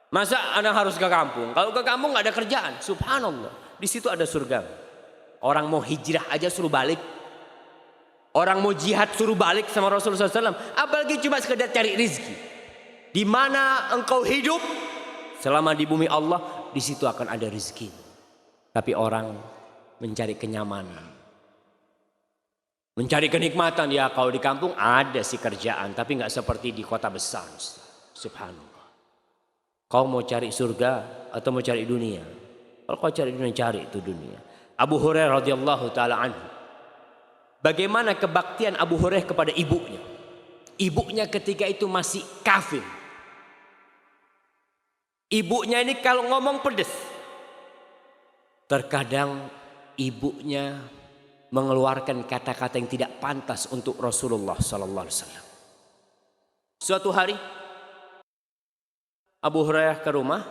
Masa ana harus ke kampung? Kalau ke kampung nggak ada kerjaan. Subhanallah. Di situ ada surga. Orang mau hijrah aja suruh balik. Orang mau jihad suruh balik sama Rasulullah SAW. Apalagi cuma sekedar cari rizki. Di mana engkau hidup selama di bumi Allah, di situ akan ada rizki. Tapi orang mencari kenyamanan, mencari kenikmatan. Ya kalau di kampung ada sih kerjaan, tapi nggak seperti di kota besar. Subhanallah. Kau mau cari surga atau mau cari dunia? Kalau kau cari dunia, cari itu dunia. Abu Hurairah radhiyallahu taala anhu. Bagaimana kebaktian Abu Hurairah kepada ibunya? Ibunya ketika itu masih kafir. Ibunya ini kalau ngomong pedes. Terkadang ibunya mengeluarkan kata-kata yang tidak pantas untuk Rasulullah sallallahu alaihi wasallam. Suatu hari Abu Hurairah ke rumah,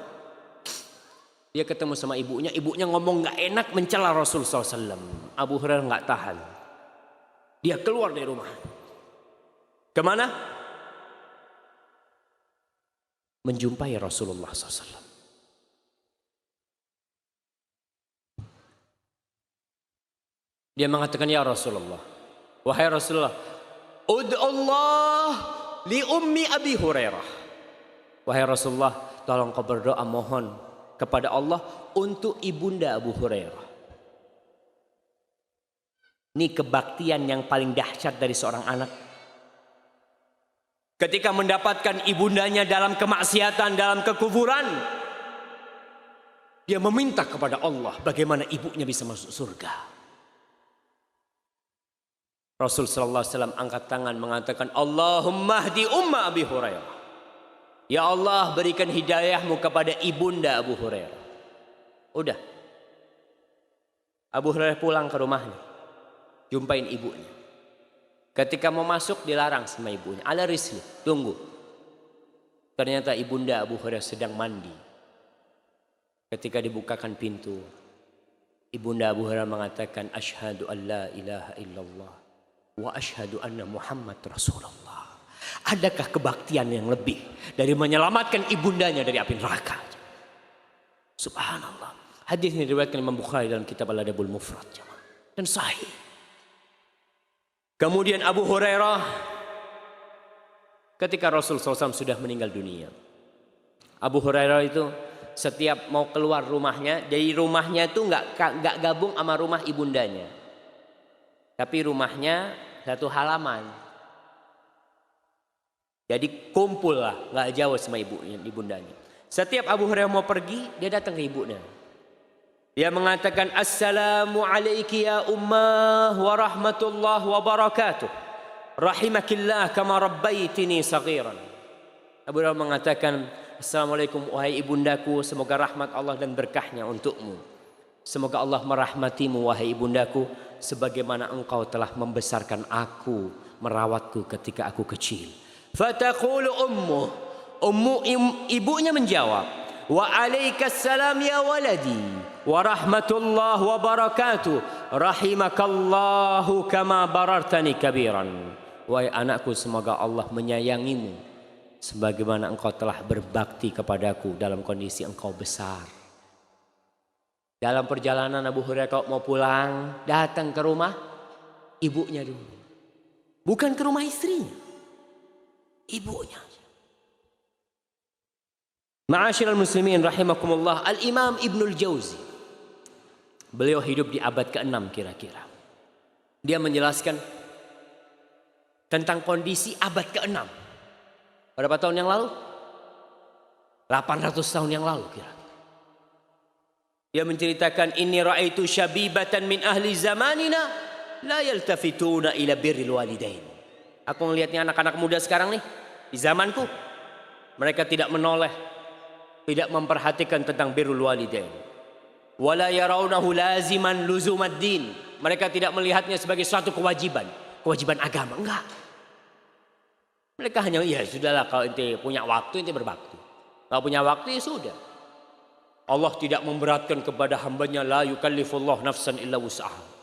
dia ketemu sama ibunya. Ibunya ngomong nggak enak, mencela Rasulullah SAW. Abu Hurairah nggak tahan. Dia keluar dari rumah. Kemana? Menjumpai Rasulullah SAW. Dia mengatakan, ya Rasulullah, wahai Rasulullah, ud'ullah li ummi Abi Hurairah. Wahai Rasulullah, tolong kau berdoa mohon kepada Allah untuk ibunda Abu Hurairah. Ini kebaktian yang paling dahsyat dari seorang anak. Ketika mendapatkan ibundanya dalam kemaksiatan, dalam kekufuran, dia meminta kepada Allah bagaimana ibunya bisa masuk surga. Rasul sallallahu alaihi wasallam angkat tangan mengatakan, Allahumma hdi umma Abi Hurairah. Ya Allah, berikan hidayahmu kepada ibunda Abu Hurairah. Udah. Abu Hurairah pulang ke rumahnya, jumpain ibunya. Ketika mau masuk dilarang sama ibunya. Ala risli, tunggu. Ternyata ibunda Abu Hurairah sedang mandi. Ketika dibukakan pintu, ibunda Abu Hurairah mengatakan, asyhadu an la ilaha illallah wa asyhadu anna Muhammad Rasulullah. Adakah kebaktian yang lebih dari menyelamatkan ibundanya dari api neraka? Subhanallah. Hadis ini diriwayatkan Imam Bukhari dalam kitab Al-Adabul Mufrad dan sahih. Kemudian Abu Hurairah ketika Rasul SAW sudah meninggal dunia. Abu Hurairah itu setiap mau keluar rumahnya, dari rumahnya itu nggak gabung sama rumah ibundanya. Tapi rumahnya satu halaman. Jadi kumpul lah, nggak jauh sama ibundanya. Setiap Abu Hurairah mau pergi, dia datang ke ibunya. Dia mengatakan, Assalamu alaiki ya ummah wa rahmatullah wa barakatuh. Rahimakillah kama rabbaitini saghiran. Abu Hurairah mengatakan, Assalamualaikum wahai ibundaku, semoga rahmat Allah dan berkahnya untukmu. Semoga Allah merahmatimu wahai ibundaku, sebagaimana engkau telah membesarkan aku, merawatku ketika aku kecil. Fataqulu ibunya menjawab, wa alaikassalam ya waladi wa rahmatullah wa barakatuh, rahimakallahu kama barartani kabiran. Wahai anakku, semoga Allah menyayangimu sebagaimana engkau telah berbakti kepadaku dalam kondisi engkau besar. Dalam perjalanan Abu Hurairah kalau mau pulang, datang ke rumah ibunya dulu. Bukan ke rumah istrinya, ibunya. Ma'asyiral muslimin rahimakumullah, Al-Imam Ibnul Jauzi, beliau hidup di abad ke-6 kira-kira. Dia menjelaskan tentang kondisi abad ke-6. Berapa tahun yang lalu? 800 tahun yang lalu kira. Dia menceritakan, inni ra'aitu syabibatan min ahli zamanina la yaltafituna ila birril walidain. Aku melihatnya anak-anak muda sekarang nih, di zamanku, mereka tidak menoleh, tidak memperhatikan tentang birrul walidain. Wala yarawnahu laziman luzumad din. Mereka tidak melihatnya sebagai suatu kewajiban agama, enggak. Mereka hanya, ya sudahlah, kalau ente punya waktu ente berbakti. Kalau punya waktu ya sudah. Allah tidak memberatkan kepada hambanya, la yukallifullah nafsan illa wus'aha.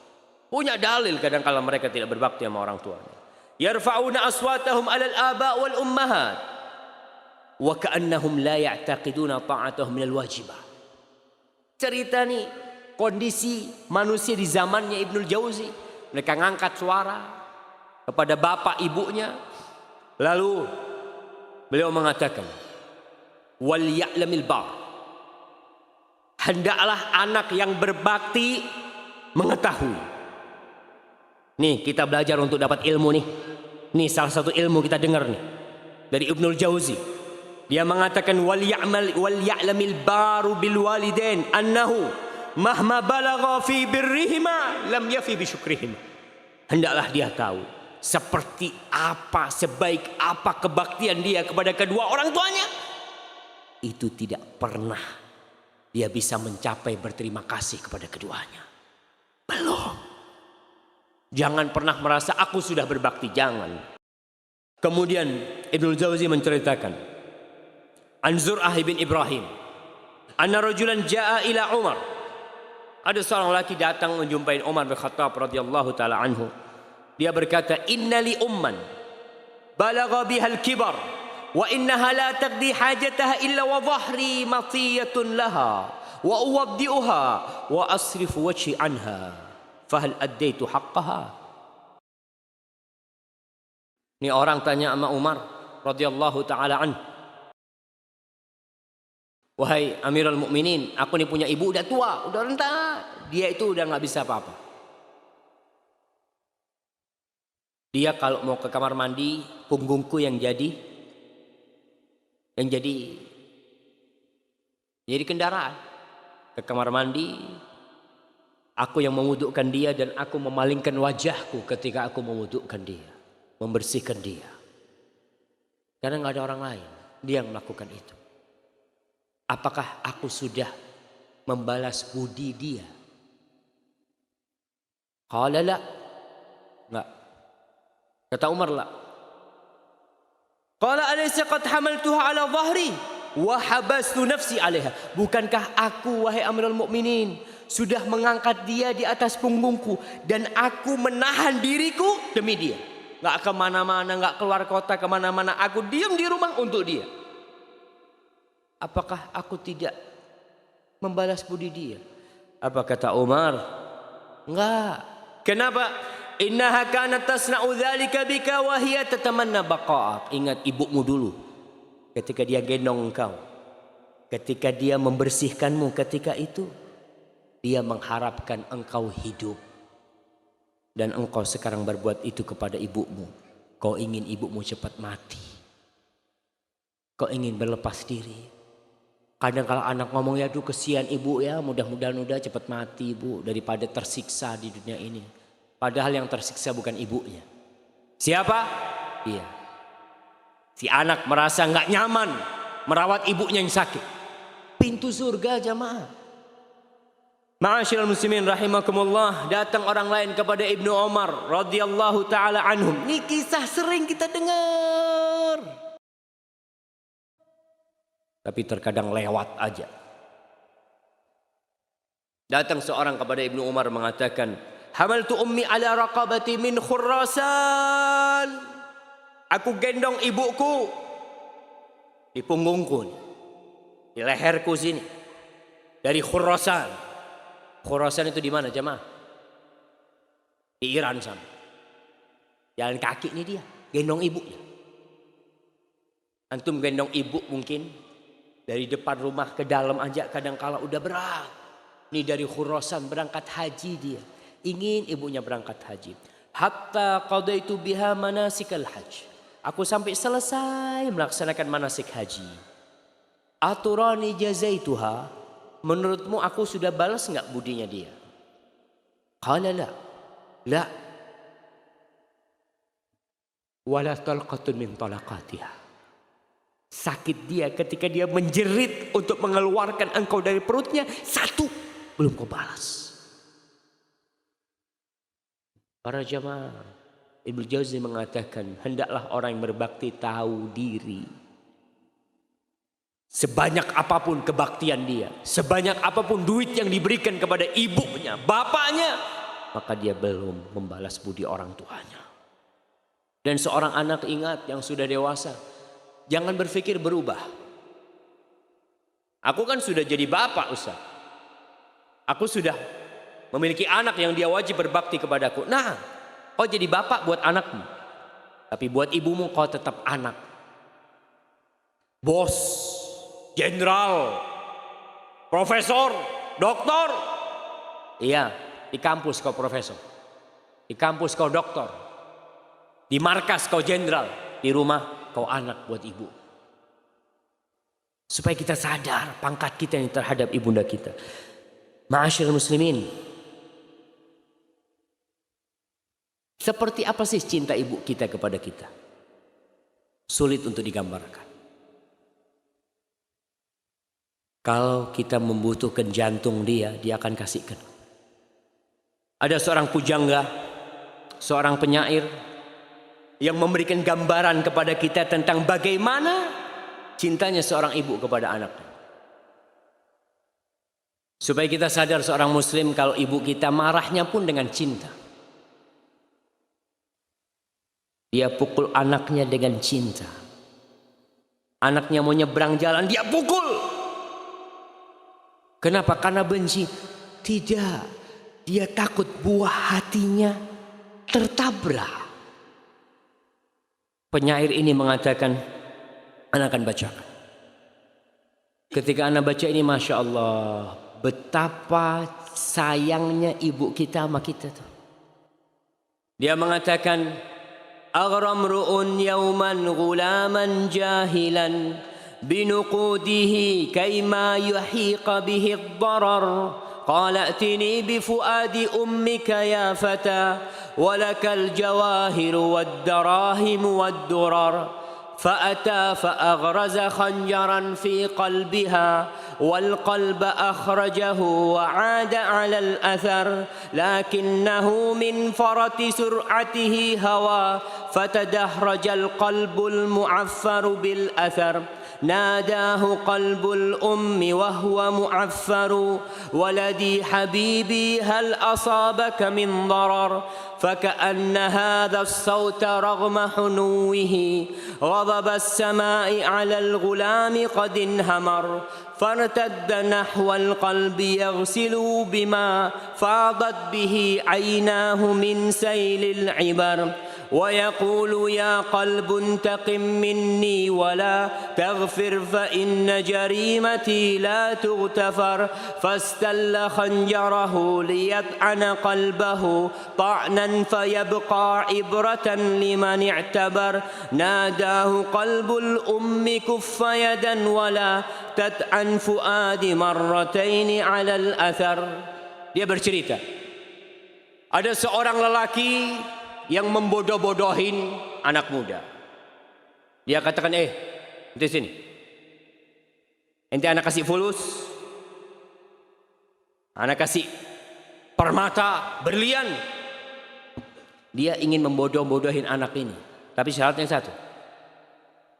Punya dalil kadang-kala mereka tidak berbakti sama orang tuanya. Yarfa'una aswatahum 'alal aba' wal ummahat wa ka'annahum la ya'taqiduna ta'atahum minal wajibah. Cerita nih kondisi manusia di zamannya Ibnul Jauzi. Mereka ngangkat suara kepada bapak ibunya. Lalu beliau mengatakan, wal ya'lamil bar. Hendaklah anak yang berbakti mengetahui. Nih kita belajar untuk dapat ilmu nih. Nih salah satu ilmu kita dengar nih dari Ibnul Jauzi. Dia mengatakan wal ya'lamil baru bil walidain annahu mahma balagha fi birrihima lam yafi bi syukrihima. Hendaklah dia tahu seperti apa, sebaik apa kebaktian dia kepada kedua orang tuanya, itu tidak pernah dia bisa mencapai berterima kasih kepada keduanya. Belum. Jangan pernah merasa aku sudah berbakti, jangan. Kemudian Ibnul Jauzi menceritakan an Zur'ah bin Ibrahim anna rajulan jaa ila Umar. Ada seorang laki datang menjumpai Umar bin Khattab radhiyallahu taala anhu. Dia berkata, innali umman balagha bihal kibar wa innaha la taqdi hajataha illa wa dhahri matiyatun laha wa uwabdi'uha wa asrifu wajhi anha fahal addaitu haqqaha. Ini orang tanya sama Umar radhiyallahu taala anhu, wahai Amirul Mukminin, aku nih punya ibu udah tua, udah renta, dia itu udah nggak bisa apa-apa. Dia kalau mau ke kamar mandi, punggungku yang jadi kendaraan. Ke kamar mandi, aku yang memwudukkan dia dan aku memalingkan wajahku ketika aku memwudukkan dia, membersihkan dia. Karena nggak ada orang lain, dia yang melakukan itu. Apakah aku sudah membalas budi dia? Qala la. Enggak. Kata Umar la. Qala alaysa qad hamaltuha ala dhahri wa habastu nafsi 'alaiha. Bukankah aku wahai Amirul Mukminin sudah mengangkat dia di atas punggungku dan aku menahan diriku demi dia. Enggak ke mana-mana, enggak keluar kota ke mana-mana, aku diam di rumah untuk dia. Apakah aku tidak membalas budi dia? Apa kata Umar? Enggak. Kenapa? Innaha kanat tasna'u dzalika bika wa hiya tatamanna baqa'ak. Ingat ibumu dulu ketika dia gendong engkau, ketika dia membersihkanmu, ketika itu dia mengharapkan engkau hidup. Dan engkau sekarang berbuat itu kepada ibumu. Kau ingin ibumu cepat mati. Kau ingin berlepas diri. Kadang kalau anak ngomong, ya aduh kesian ibu ya, mudah-mudahan udah cepat mati ibu daripada tersiksa di dunia ini. Padahal yang tersiksa bukan ibunya. Siapa? Iya. Si anak merasa nggak nyaman merawat ibunya yang sakit. Pintu surga jamaah. Ma'asyiral muslimin rahimakumullah, datang orang lain kepada Ibnu Umar radhiyallahu taala anhum. Ini kisah sering kita dengar. Tapi terkadang lewat aja. Datang seorang kepada Ibnu Umar mengatakan, hamaltu ummi ala raqabati min Khurasan. Aku gendong ibuku di punggungku nih, di leherku sini, dari Khurasan. Khurasan itu di mana jemaah? Di Iran sana. Jalan kaki nih dia, gendong ibunya. Antum gendong ibu mungkin dari depan rumah ke dalam aja kadang kala udah berat. Nih dari Khurasan berangkat haji dia. Ingin ibunya berangkat haji. Hatta qadaitu biha manasikal hajj. Aku sampai selesai melaksanakan manasik haji. Aturani jazaituha. Menurutmu aku sudah balas enggak budinya dia? Qala la. La. Wala talqatun min talaqatiha. Sakit dia ketika dia menjerit untuk mengeluarkan engkau dari perutnya. Satu belum kau balas. Para jamaah, Ibnu Jauzi mengatakan, hendaklah orang yang berbakti tahu diri. Sebanyak apapun kebaktian dia, sebanyak apapun duit yang diberikan kepada ibunya, bapaknya, maka dia belum membalas budi orang tuanya. Dan seorang anak, ingat, yang sudah dewasa, jangan berpikir berubah. Aku kan sudah jadi bapak, Ustaz. Aku sudah memiliki anak yang dia wajib berbakti kepadaku. Nah, kau jadi bapak buat anakmu, tapi buat ibumu kau tetap anak. Bos, jenderal, profesor, doktor. Iya, di kampus kau profesor, di kampus kau doktor, di markas kau jenderal, di rumah kau anak buat ibu. Supaya kita sadar pangkat kita yang terhadap ibunda kita. Ma'asyiral muslimin, seperti apa sih cinta ibu kita kepada kita? Sulit untuk digambarkan. Kalau kita membutuhkan jantung dia akan kasihkan. Ada seorang pujangga, seorang penyair yang memberikan gambaran kepada kita tentang bagaimana cintanya seorang ibu kepada anaknya. Supaya kita sadar seorang muslim, kalau ibu kita marahnya pun dengan cinta. Dia pukul anaknya dengan cinta. Anaknya mau nyebrang jalan, dia pukul. Kenapa? Karena benci? Tidak. Dia takut buah hatinya tertabrak. Penyair ini mengatakan, anak akan bacakan. Ketika anak baca ini, Masya Allah, betapa sayangnya ibu kita sama kita tuh. Dia mengatakan, Aghramru'un yawman ghulaman jahilan binuqudihi kayma yuhiqa bihi ad-darar. قال ائتني بفؤاد أمك يا فتى ولك الجواهر والدراهم والدرر فأتى فأغرز خنجرا في قلبها والقلب أخرجه وعاد على الأثر لكنه من فرط سرعته هوى فتدحرج القلب المعفر بالأثر ناداه قلب الأم وهو معفر ولدي حبيبي هل أصابك من ضرر فكأن هذا الصوت رغم حنوه غضب السماء على الغلام قد انهمر فارتد نحو القلب يغسل بما فاضت به عيناه من سيل العبر ويقول يا قلب انتقم مني ولا تغفر فإن جريمتي لا تغتفر فاستل خنجره ليطعن قلبه طعنا فيبقى عبرة لمن اعتبر ناداه قلب الأم كف يدا ولا تطعن فؤاد مرتين على الأثر. Dia bercerita, ada seorang lelaki yang membodoh-bodohin anak muda. Dia katakan, ente sini. Ente anak kasih fulus, anak kasih permata, berlian. Dia ingin membodoh-bodohin anak ini. Tapi syaratnya satu,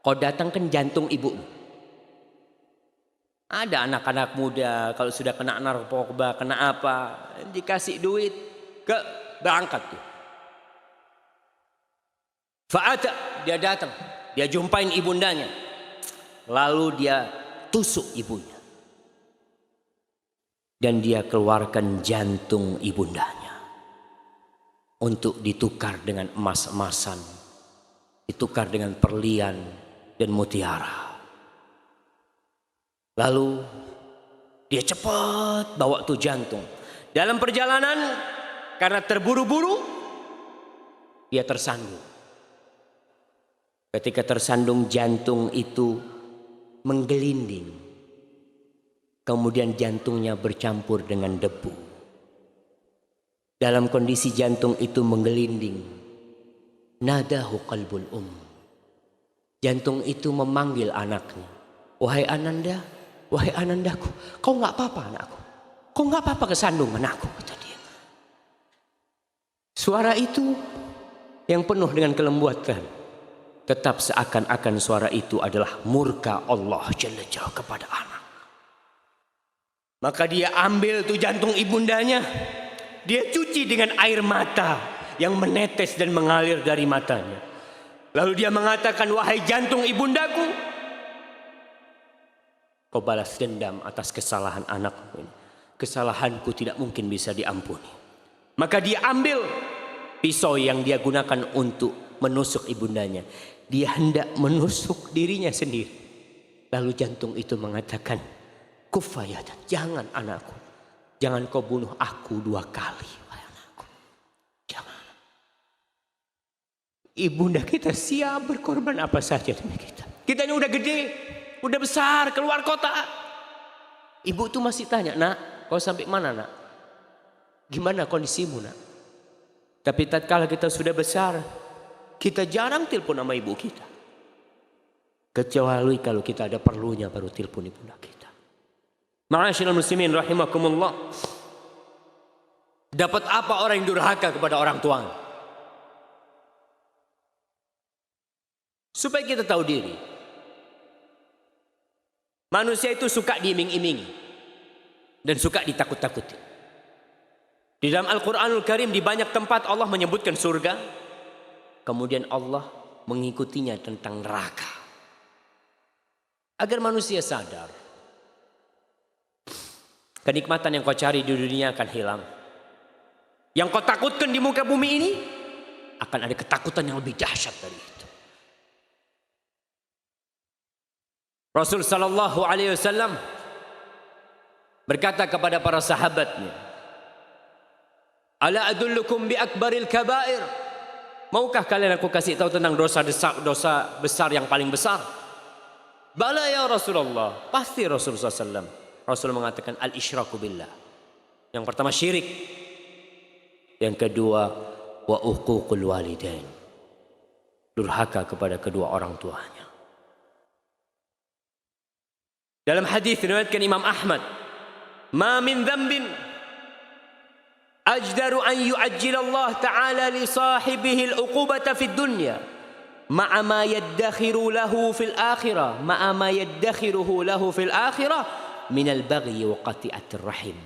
kau datangkan jantung ibu. Ada anak-anak muda kalau sudah kena narkoba, kena apa, dikasih duit, berangkat tuh. Fa'ata, dia datang, dia jumpain ibundanya, lalu dia tusuk ibunya dan dia keluarkan jantung ibundanya untuk ditukar dengan emas-emasan, ditukar dengan perlian dan mutiara. Lalu dia cepat bawa tuh jantung. Dalam perjalanan, karena terburu-buru, dia tersandung. Ketika tersandung, jantung itu menggelinding. Kemudian jantungnya bercampur dengan debu. Dalam kondisi jantung itu menggelinding, nadahu qalbul Jantung itu memanggil anaknya. Wahai Ananda, wahai Anandaku, kau nggak apa-apa anakku. Kau nggak apa-apa kesandung anakku, kata dia. Suara itu yang penuh dengan kelembutan tetap seakan-akan suara itu adalah murka Allah Jalla Jalla kepada anak. Maka dia ambil tuh jantung ibundanya, dia cuci dengan air mata yang menetes dan mengalir dari matanya. Lalu dia mengatakan, wahai jantung ibundaku, kau balas dendam atas kesalahan anakku ini. Kesalahanku tidak mungkin bisa diampuni. Maka dia ambil pisau yang dia gunakan untuk menusuk ibundanya. Dia hendak menusuk dirinya sendiri. Lalu jantung itu mengatakan, kufayatan, jangan anakku. Jangan kau bunuh aku 2 kali. Anakku. Jangan. Ibunda kita siap berkorban apa saja demi kita. Kita ini udah gede, udah besar, keluar kota. Ibu tuh masih tanya, nak, kau sampai mana nak? Gimana kondisimu nak? Tapi tatkala kita sudah besar, kita jarang telepon sama ibu kita. Kecuali kalau kita ada perlunya baru telepon ibunda kita. Ma'asyiral muslimin rahimakumullah. Dapat apa orang yang durhaka kepada orang tuanya? Supaya kita tahu diri. Manusia itu suka diiming-imingi dan suka ditakut-takuti. Di dalam Al-Quranul Karim di banyak tempat Allah menyebutkan surga, kemudian Allah mengikutinya tentang neraka. Agar manusia sadar, kenikmatan yang kau cari di dunia akan hilang. Yang kau takutkan di muka bumi ini, akan ada ketakutan yang lebih dahsyat dari itu. Rasul sallallahu alaihi wasallam berkata kepada para sahabatnya, ala adullukum bi akbaril kabair. Maukah kalian aku kasih tahu tentang dosa besar yang paling besar? Bala ya Rasulullah. Pasti Rasulullah SAW. Rasul mengatakan al-isyraku billah. Yang pertama syirik. Yang kedua wa uququl walidain. Durhaka kepada kedua orang tuanya. Dalam hadis diriwayatkan Imam Ahmad, ma min dzambin ajdaru an yu'ajjil Allah Ta'ala li sahibihi al-uqubata fid dunya ma'a ma yaddakhiru lahu fil akhirah min al-baghi wa qati'atir rahim.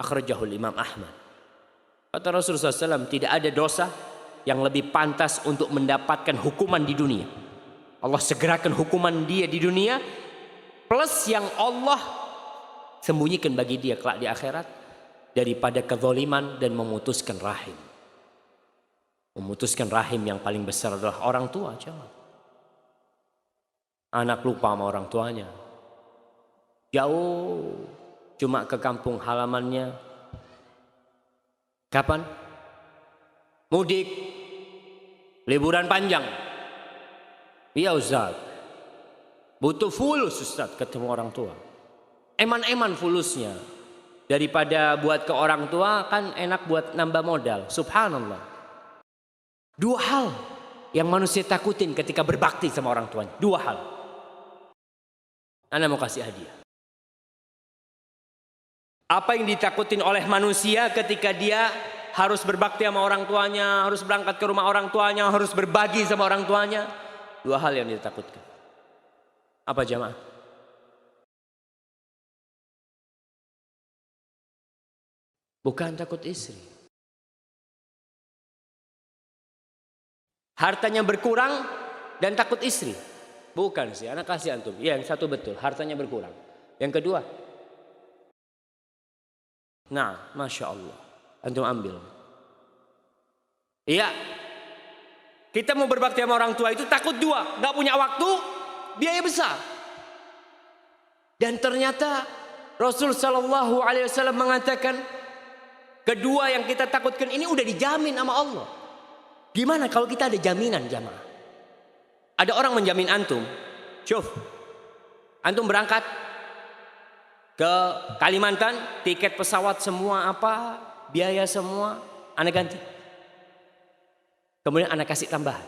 Akhrajahu Imam Ahmad. Kata Rasulullah SAW, tidak ada dosa yang lebih pantas untuk mendapatkan hukuman di dunia. Allah segerakan hukuman dia di dunia plus yang Allah sembunyikan bagi dia kelak di akhirat daripada kezaliman dan memutuskan rahim. Memutuskan rahim yang paling besar adalah orang tua. Jangan. Anak lupa sama orang tuanya. Jauh cuma ke kampung halamannya. Kapan? Mudik. Liburan panjang. Iya Ustaz. Butuh fulus Ustaz ketemu orang tua. Eman-eman fulusnya. Daripada buat ke orang tua kan enak buat nambah modal. Subhanallah. 2 hal yang manusia takutin ketika berbakti sama orang tuanya. 2 hal. Anda mau kasih hadiah. Apa yang ditakutin oleh manusia ketika dia harus berbakti sama orang tuanya, harus berangkat ke rumah orang tuanya, harus berbagi sama orang tuanya? 2 hal yang ditakutkan. Apa jamaah? Bukan takut istri. Hartanya berkurang dan takut istri. Bukan sih, anak kasih antum. Ya, yang satu betul, hartanya berkurang. Yang kedua, nah, Masya Allah, antum ambil. Iya, kita mau berbakti sama orang tua itu takut 2, gak punya waktu, biaya besar. Dan ternyata Rasul Sallallahu Alaihi Wasallam mengatakan, kedua yang kita takutkan ini udah dijamin sama Allah. Gimana kalau kita ada jaminan jamaah? Ada orang menjamin antum. Syuf, antum berangkat ke Kalimantan, tiket pesawat semua apa, biaya semua, Anda ganti. Kemudian Anda kasih tambahan.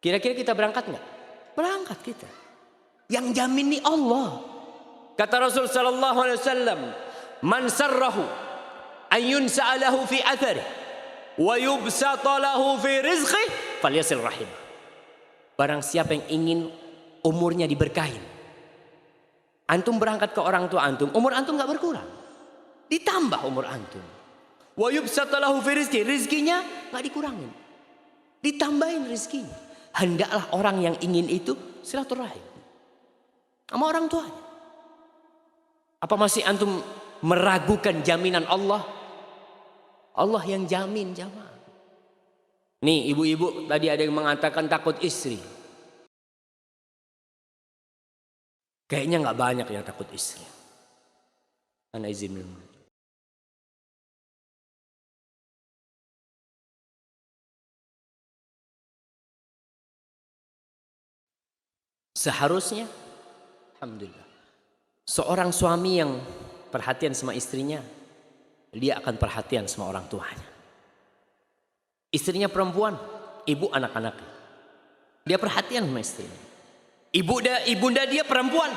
Kira-kira kita berangkat nggak? Berangkat kita. Yang jamin nih Allah. Kata Rasul Sallallahu Alaihi Wasallam, man sarrahu ayun sa'alahu fi athari wa yubsata lahu fi rizqih falyasil rahim. Barang siapa yang ingin umurnya diberkahin. Antum berangkat ke orang tua antum, umur antum nggak berkurang. Ditambah umur antum. Wa yubsatalahu fi rizki, rizkinya nggak dikurangin. Ditambahin rizkinya. Hendaklah orang yang ingin itu silaturahim sama orang tuanya. Apa masih antum meragukan jaminan Allah? Allah yang jamin jamaah. Nih ibu-ibu tadi ada yang mengatakan takut istri. Kayaknya nggak banyak yang takut istri. Ana izin dulu. Seharusnya, alhamdulillah, seorang suami yang perhatian sama istrinya, dia akan perhatian sama orang tuanya. Istrinya perempuan, ibu anak-anaknya, dia perhatian sama istrinya. Ibunda dia perempuan,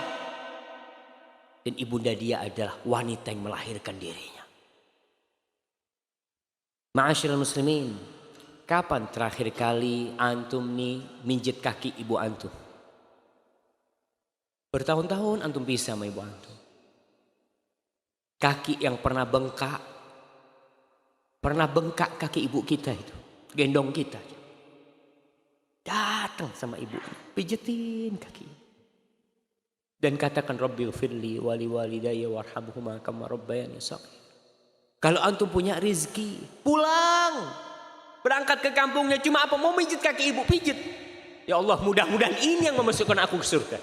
dan ibunda dia adalah wanita yang melahirkan dirinya. Ma'asyiral muslimin, kapan terakhir kali antum nih minjit kaki ibu antum? Bertahun-tahun antum pisah sama ibu antum. Kaki yang pernah bengkak kaki ibu kita itu, gendong kita. Datang sama ibu, pijetin kaki. Dan katakan Rabbi ghfirli wali walidayya warhamhuma kama rabbayani shaghira. Kalau antum punya rizki, pulang. Berangkat ke kampungnya cuma apa? Mau pijit kaki ibu, pijit. Ya Allah, mudah-mudahan ini yang memasukkan aku ke surga.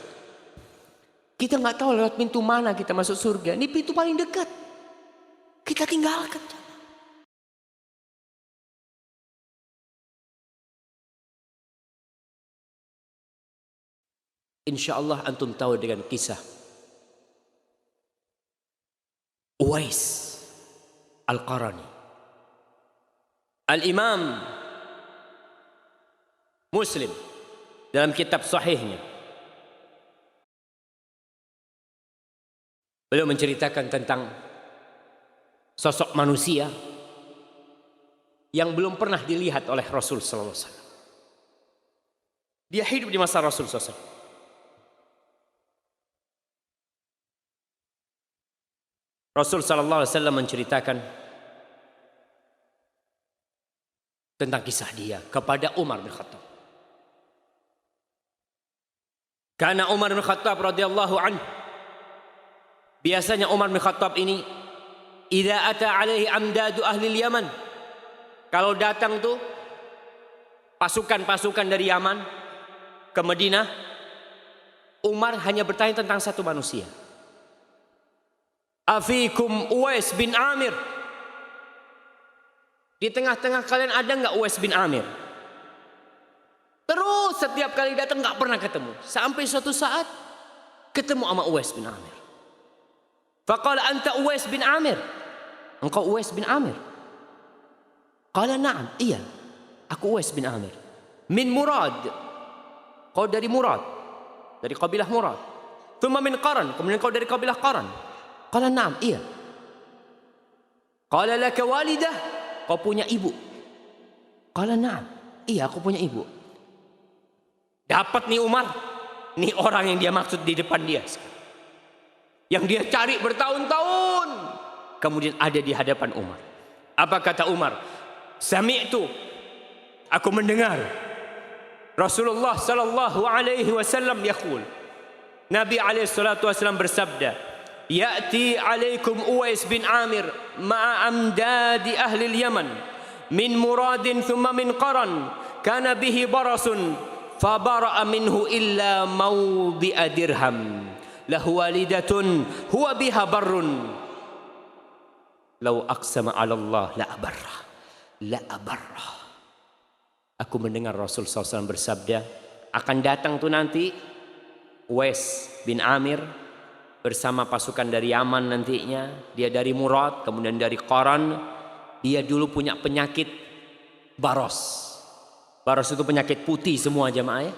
Kita nggak tahu lewat pintu mana kita masuk surga. Ini pintu paling dekat. Kita tinggalkan. Insya Allah antum tahu dengan kisah Uwais Al-Qarani. Al-Imam Muslim dalam kitab sahihnya, beliau menceritakan tentang sosok manusia yang belum pernah dilihat oleh Rasul sallallahu alaihi wasallam. Dia hidup di masa Rasul sallallahu alaihi wasallam. Rasul sallallahu alaihi wasallam menceritakan tentang kisah dia kepada Umar bin Khattab. Karena Umar bin Khattab radhiyallahu anhu, biasanya Umar bin Khattab ini idza ata alaihi amdadu ahli Yaman, kalau datang tuh pasukan-pasukan dari Yaman ke Madinah, Umar hanya bertanya tentang satu manusia. Afikum Uwais bin Amir. Di tengah-tengah kalian ada enggak Uwais bin Amir? Terus setiap kali datang enggak pernah ketemu. Sampai suatu saat ketemu sama Uwais bin Amir. Faqala anta Uwais bin Amir. Engkau Uwais bin Amir? Qala na'am, iya. Aku Uwais bin Amir. Min Murad. Kau dari Murad. Dari kabilah Murad. Thumma min Qaran. Kemudian kau dari kabilah Qaran. Qala na'am, iya. Qala laka walidah. Kau punya ibu. Qala na'am, iya aku punya ibu. Dapat nih Umar. Nih orang yang dia maksud di depan dia. Yang dia cari bertahun-tahun. Kemudian ada di hadapan Umar. Apa kata Umar? Sami'tu. Aku mendengar. Rasulullah sallallahu alaihi wasallam yaqul. Nabi alaihi salatu wasallam bersabda. Ya'ti alaikum Uwais bin Amir ma'a amdadi ahli Yaman min Muradin thumma min Qaran kana bihi barasun fabara'a minhu illa mawdi'a dirham lahu walidatun huwa biha barrun law aqsama 'ala Allah la abarra. Aku mendengar Rasul SAW bersabda, akan datang tuh nanti Uwais bin Amir bersama pasukan dari Yaman nantinya. Dia dari Murad, kemudian dari Qaran. Dia dulu punya penyakit baros. Baros itu penyakit putih semua jamaah ya.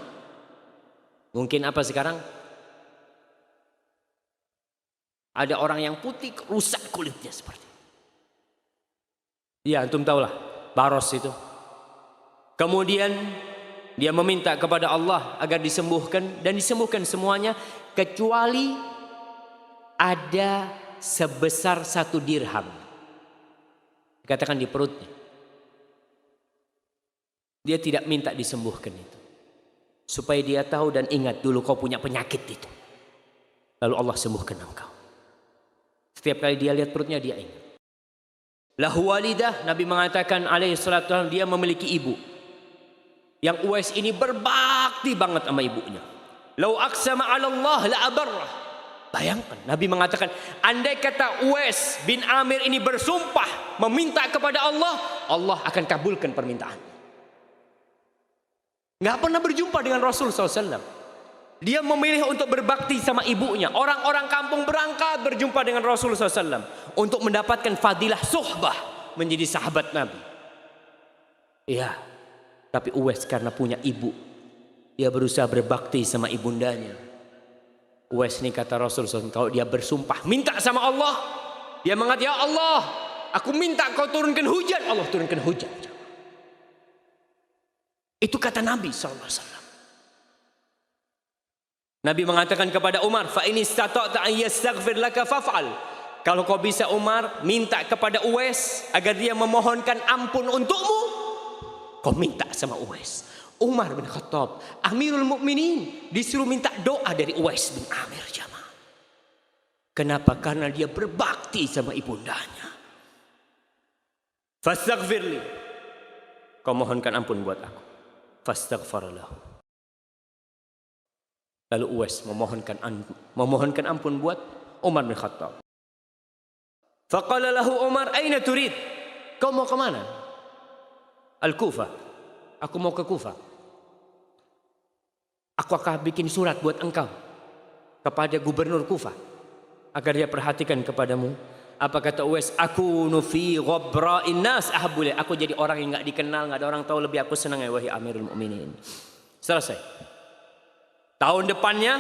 Mungkin apa sekarang? Ada orang yang putih rusak kulitnya seperti itu. Ya antum tahulah baros itu. Kemudian Dia meminta kepada Allah agar disembuhkan dan disembuhkan semuanya kecuali ada sebesar 1 dirham. Dikatakan di perutnya. Dia tidak minta disembuhkan itu. Supaya dia tahu dan ingat dulu kau punya penyakit itu. Lalu Allah sembuhkan engkau. Setiap kali dia lihat perutnya dia ingat. Lahu walidah, Nabi mengatakan alaihi salatu wasallam, dia memiliki ibu. Yang Uwais ini berbakti banget sama ibunya. Lau aqsama 'ala Allah la abarrah. Bayangkan, Nabi mengatakan, andai kata Uwais bin Amir ini bersumpah meminta kepada Allah, Allah akan kabulkan permintaan. Nggak pernah berjumpa dengan Rasul SAW. Dia memilih untuk berbakti sama ibunya. Orang-orang kampung berangkat berjumpa dengan Rasul SAW untuk mendapatkan fadilah suhbah, menjadi sahabat Nabi. Iya, tapi Uwais karena punya ibu, dia berusaha berbakti sama ibundanya. Uwais ini kata Rasul SAW, kalau dia bersumpah minta sama Allah, dia mengatakan, ya Allah, aku minta kau turunkan hujan. Allah turunkan hujan. Itu kata Nabi SAW. Nabi mengatakan kepada Umar, fa in istata'ta an yastaghfir laka faf'al. Kalau kau bisa Umar, minta kepada Uwais agar dia memohonkan ampun untukmu, kau minta sama Uwais. Umar bin Khattab, Amirul Mukminin, disuruh minta doa dari Uwais bin Amir, jamaah. Kenapa? Karena dia berbakti sama ibundanya. Fastaghfirli, kau mohonkan ampun buat aku. Fastaghfara lahu. Lalu Uwais memohonkan ampun buat Umar bin Khattab. Faqala lahu Umar, aina turid? Kau mau ke mana? Al-Kufah. Aku mau ke Kufah. Aku akan bikin surat buat engkau kepada gubernur Kufah agar dia perhatikan kepadamu. Apa kata Uwais? Aku nufi ghabra'in nas ahabbul. Aku jadi orang yang enggak dikenal, enggak ada orang tahu, lebih aku senang ya wahai Amirul Mukminin. Selesai. Tahun depannya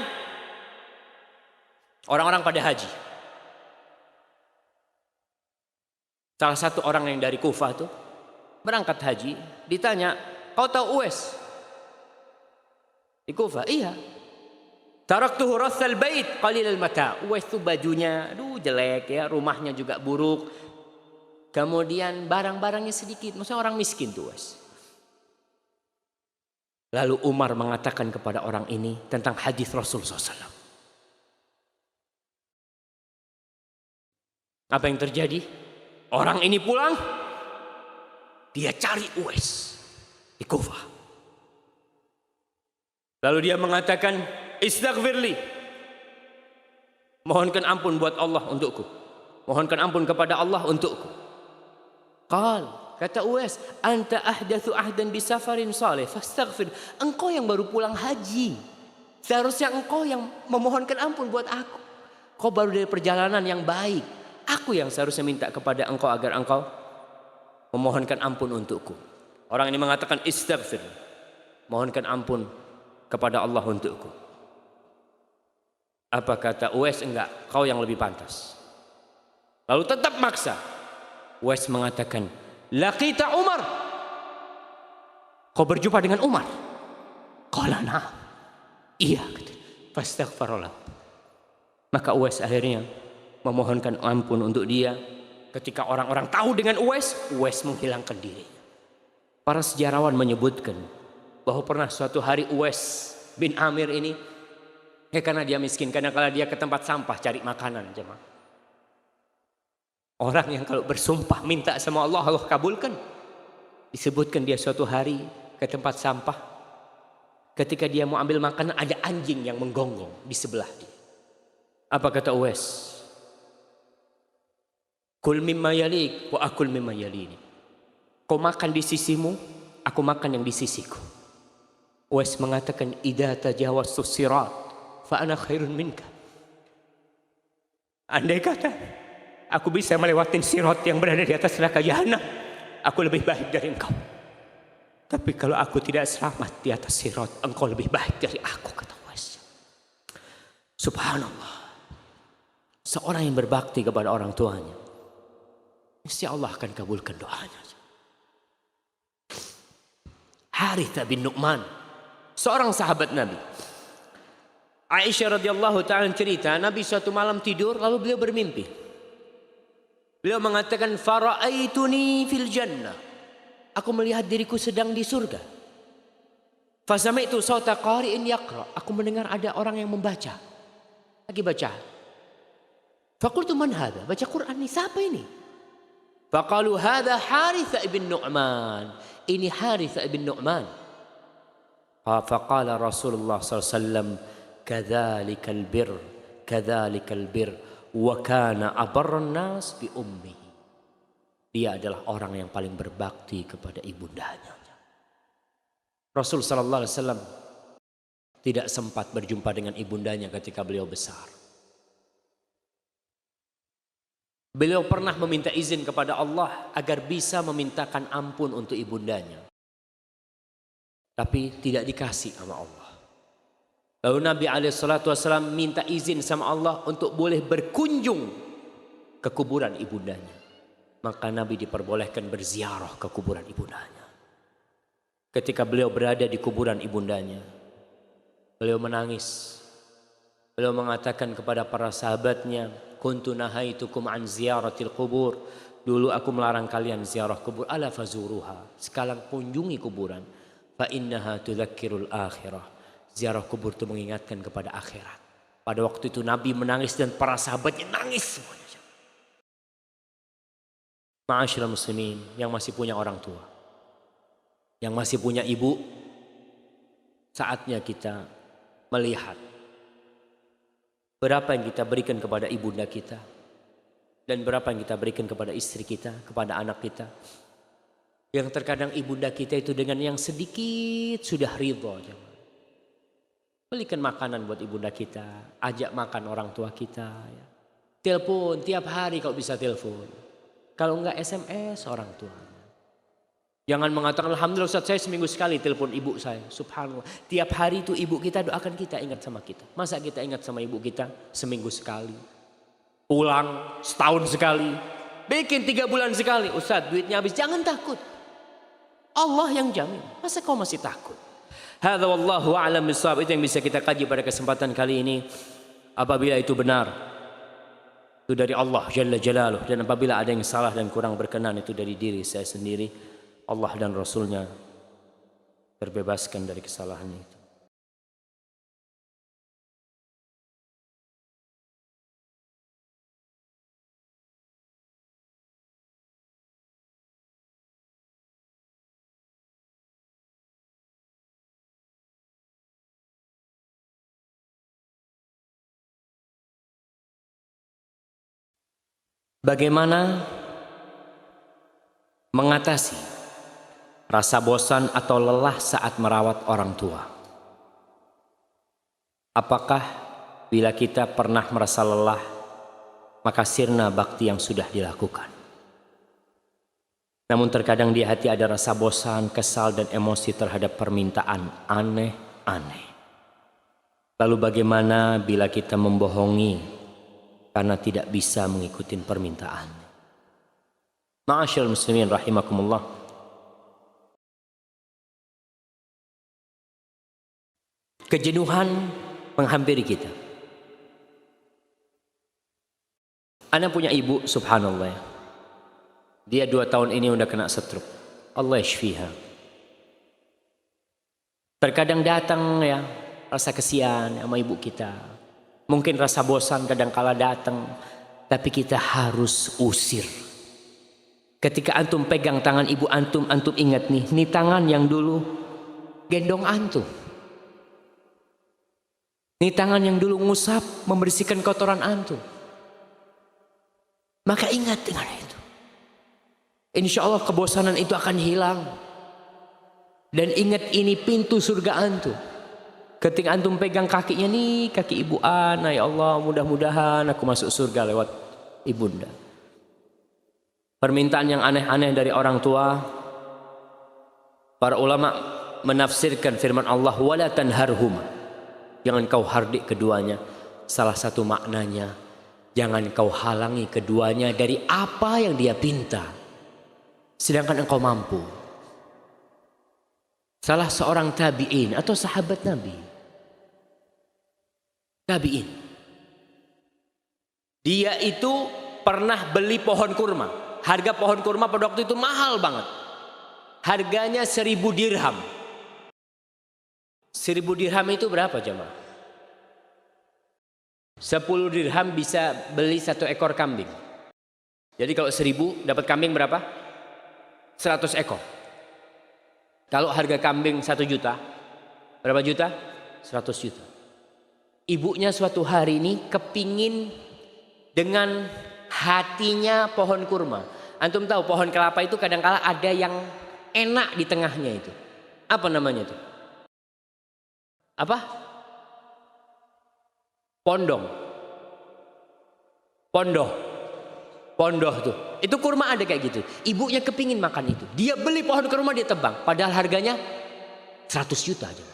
orang-orang pada haji. Salah satu orang yang dari Kufah tuh berangkat haji, ditanya, kau tahu Uwais? Di Kufah? Iya. Taraktuhu rassal bait qalilal mata. Uwais itu bajunya aduh jelek ya, rumahnya juga buruk. Kemudian barang-barangnya sedikit, maksudnya orang miskin tuh Uwais. Lalu Umar mengatakan kepada orang ini tentang hadis Rasul SAW. Apa yang terjadi? Orang ini pulang, dia cari Uwais di Kufah. Lalu dia mengatakan, istaghfirli, mohonkan ampun buat Allah untukku, mohonkan ampun kepada Allah untukku. Kata Uwais, anta ahdatsu ahdan bi safarin salih fastaghfir. Engkau yang baru pulang haji, seharusnya engkau yang memohonkan ampun buat aku. Kau baru dari perjalanan yang baik, aku yang seharusnya minta kepada engkau agar engkau memohonkan ampun untukku. Orang ini mengatakan istaghfir, mohonkan ampun kepada Allah untukku. Apa kata Uwais? Enggak, kau yang lebih pantas. Lalu tetap maksa. Uwais mengatakan, laqita Umar, kau berjumpa dengan Umar? Qala na'am, iya. Fastaghfirullah. Maka Uwais akhirnya memohonkan ampun untuk dia. Ketika orang-orang tahu dengan Uwais, Uwais menghilangkan diri. Para sejarawan menyebutkan bahwa pernah suatu hari Uwais bin Amir ini, karena dia miskin, karena kalau dia ke tempat sampah cari makanan, jemaah. Orang yang kalau bersumpah minta sama Allah, Allah kabulkan. Disebutkan dia suatu hari ke tempat sampah, ketika dia mau ambil makanan ada anjing yang menggonggong di sebelah dia. Apa kata Uwais? Kul mimma yalik wa akul mimma yalini. Kau makan di sisimu, aku makan yang di sisiku. Uwais mengatakan, idza tajawaztu sirat fa ana khairun minka. Andai kata aku bisa melewati sirat yang berada di atas neraka jahanam, aku lebih baik dari engkau. Tapi kalau aku tidak selamat di atas sirat, engkau lebih baik dari aku, kata Uwais. Subhanallah. Seorang yang berbakti kepada orang tuanya, insya Allah akan kabulkan doanya. Harithah bin Nu'man Seorang sahabat Nabi, Aisyah radhiyallahu ta'ala cerita, Nabi suatu malam tidur lalu beliau bermimpi. Beliau mengatakan, fara'aituni fil jannah. Aku melihat diriku sedang di surga. Fasami'tu sawta qari'in yaqra. Aku mendengar ada orang yang membaca. Lagi baca. Faqultu man hadha? Baca Quran ini, siapa ini? Faqalu hadha Harithah ibn Nu'man. Ini Harithah ibn Nu'man. Faqala Rasulullah SAW, kadzalikal bir, kadzalikal bir, wa kana abarran nas bi ummihi. Dia adalah orang yang paling berbakti kepada ibundanya. Rasul sallallahu alaihi wasallam tidak sempat berjumpa dengan ibundanya ketika beliau besar. Beliau pernah meminta izin kepada Allah agar bisa memintakan ampun untuk ibundanya. Tapi tidak dikasih sama Allah. Lalu Nabi SAW minta izin sama Allah untuk boleh berkunjung ke kuburan ibundanya. Maka Nabi diperbolehkan berziarah ke kuburan ibundanya. Ketika beliau berada di kuburan ibundanya, beliau menangis. Beliau mengatakan kepada para sahabatnya, kuntu nahaitukum an ziyaratil kubur. Dulu aku melarang kalian ziarah kubur. Ala fazuruha. Sekarang kunjungi kuburan. Fa innaha tudzakkirul akhirah. Ziarah kubur itu mengingatkan kepada akhirat. Pada waktu itu Nabi menangis dan para sahabatnya nangis semuanya. Ma'asyiral muslimin yang masih punya orang tua, yang masih punya ibu, saatnya kita melihat berapa yang kita berikan kepada ibunda kita dan berapa yang kita berikan kepada istri kita, kepada anak kita. Yang terkadang ibunda kita itu dengan yang sedikit sudah ridha. Belikan makanan buat ibunda kita, ajak makan orang tua kita. Ya. Telepon tiap hari kalau bisa telepon. Kalau enggak SMS orang tua. Jangan mengatakan alhamdulillah Ustaz saya seminggu sekali telepon ibu saya. Subhanallah. Tiap hari itu ibu kita doakan kita, ingat sama kita. Masa kita ingat sama ibu kita seminggu sekali? Pulang setahun sekali. Bikin 3 bulan sekali. Ustaz duitnya habis, jangan takut. Allah yang jamin. Masa kau masih takut? Hadza wallahu a'lam bissawab. Itu yang bisa kita kaji pada kesempatan kali ini. Apabila itu benar, itu dari Allah Jalla Jalaluh. Dan apabila ada yang salah dan kurang berkenan, itu dari diri saya sendiri. Allah dan Rasulnya terbebaskan dari kesalahan itu. Bagaimana mengatasi rasa bosan atau lelah saat merawat orang tua? Apakah bila kita pernah merasa lelah, maka sirna bakti yang sudah dilakukan? Namun terkadang di hati ada rasa bosan, kesal dan emosi terhadap permintaan aneh-aneh. Lalu bagaimana bila kita membohongi karena tidak bisa mengikuti permintaan? Ma'asyiral muslimin rahimakumullah. Kejenuhan menghampiri kita. Ana punya ibu, subhanallah. Dia 2 tahun ini udah kena stroke. Allah yashfiha. Terkadang datang ya rasa kesian sama ibu kita. Mungkin rasa bosan kadang kala datang, tapi kita harus usir. Ketika antum pegang tangan ibu antum, antum ingat nih tangan yang dulu gendong antum. Nih tangan yang dulu ngusap, membersihkan kotoran antum. Maka ingat dengan itu. Insya Allah kebosanan itu akan hilang. Dan ingat ini pintu surga antum. Ketika antum pegang kakinya nih, kaki ibu ana, ya Allah mudah-mudahan aku masuk surga lewat ibunda. Permintaan yang aneh-aneh dari orang tua, para ulama menafsirkan firman Allah, wala tanharhum. Jangan kau hardik keduanya. Salah satu maknanya, jangan kau halangi keduanya dari apa yang dia pinta, sedangkan engkau mampu. salah seorang tabi'in atau sahabat Nabi. Tabi'in. Dia itu pernah beli pohon kurma. Harga pohon kurma pada waktu itu mahal banget. Harganya 1000 dirham. 1000 dirham itu berapa jemaah? 10 dirham bisa beli 1 ekor kambing. Jadi kalau 1000 dapat kambing berapa? 100 ekor. Kalau harga kambing 1 juta, berapa juta? 100 juta. Ibunya suatu hari ini kepingin dengan hatinya pohon kurma. Antum tahu pohon kelapa itu kadang-kala ada yang enak di tengahnya itu. Apa namanya itu? Apa? Pondoh tuh. Itu kurma ada kayak gitu. Ibunya kepingin makan itu. Dia beli pohon kurma, dia tebang. Padahal harganya 100 juta aja.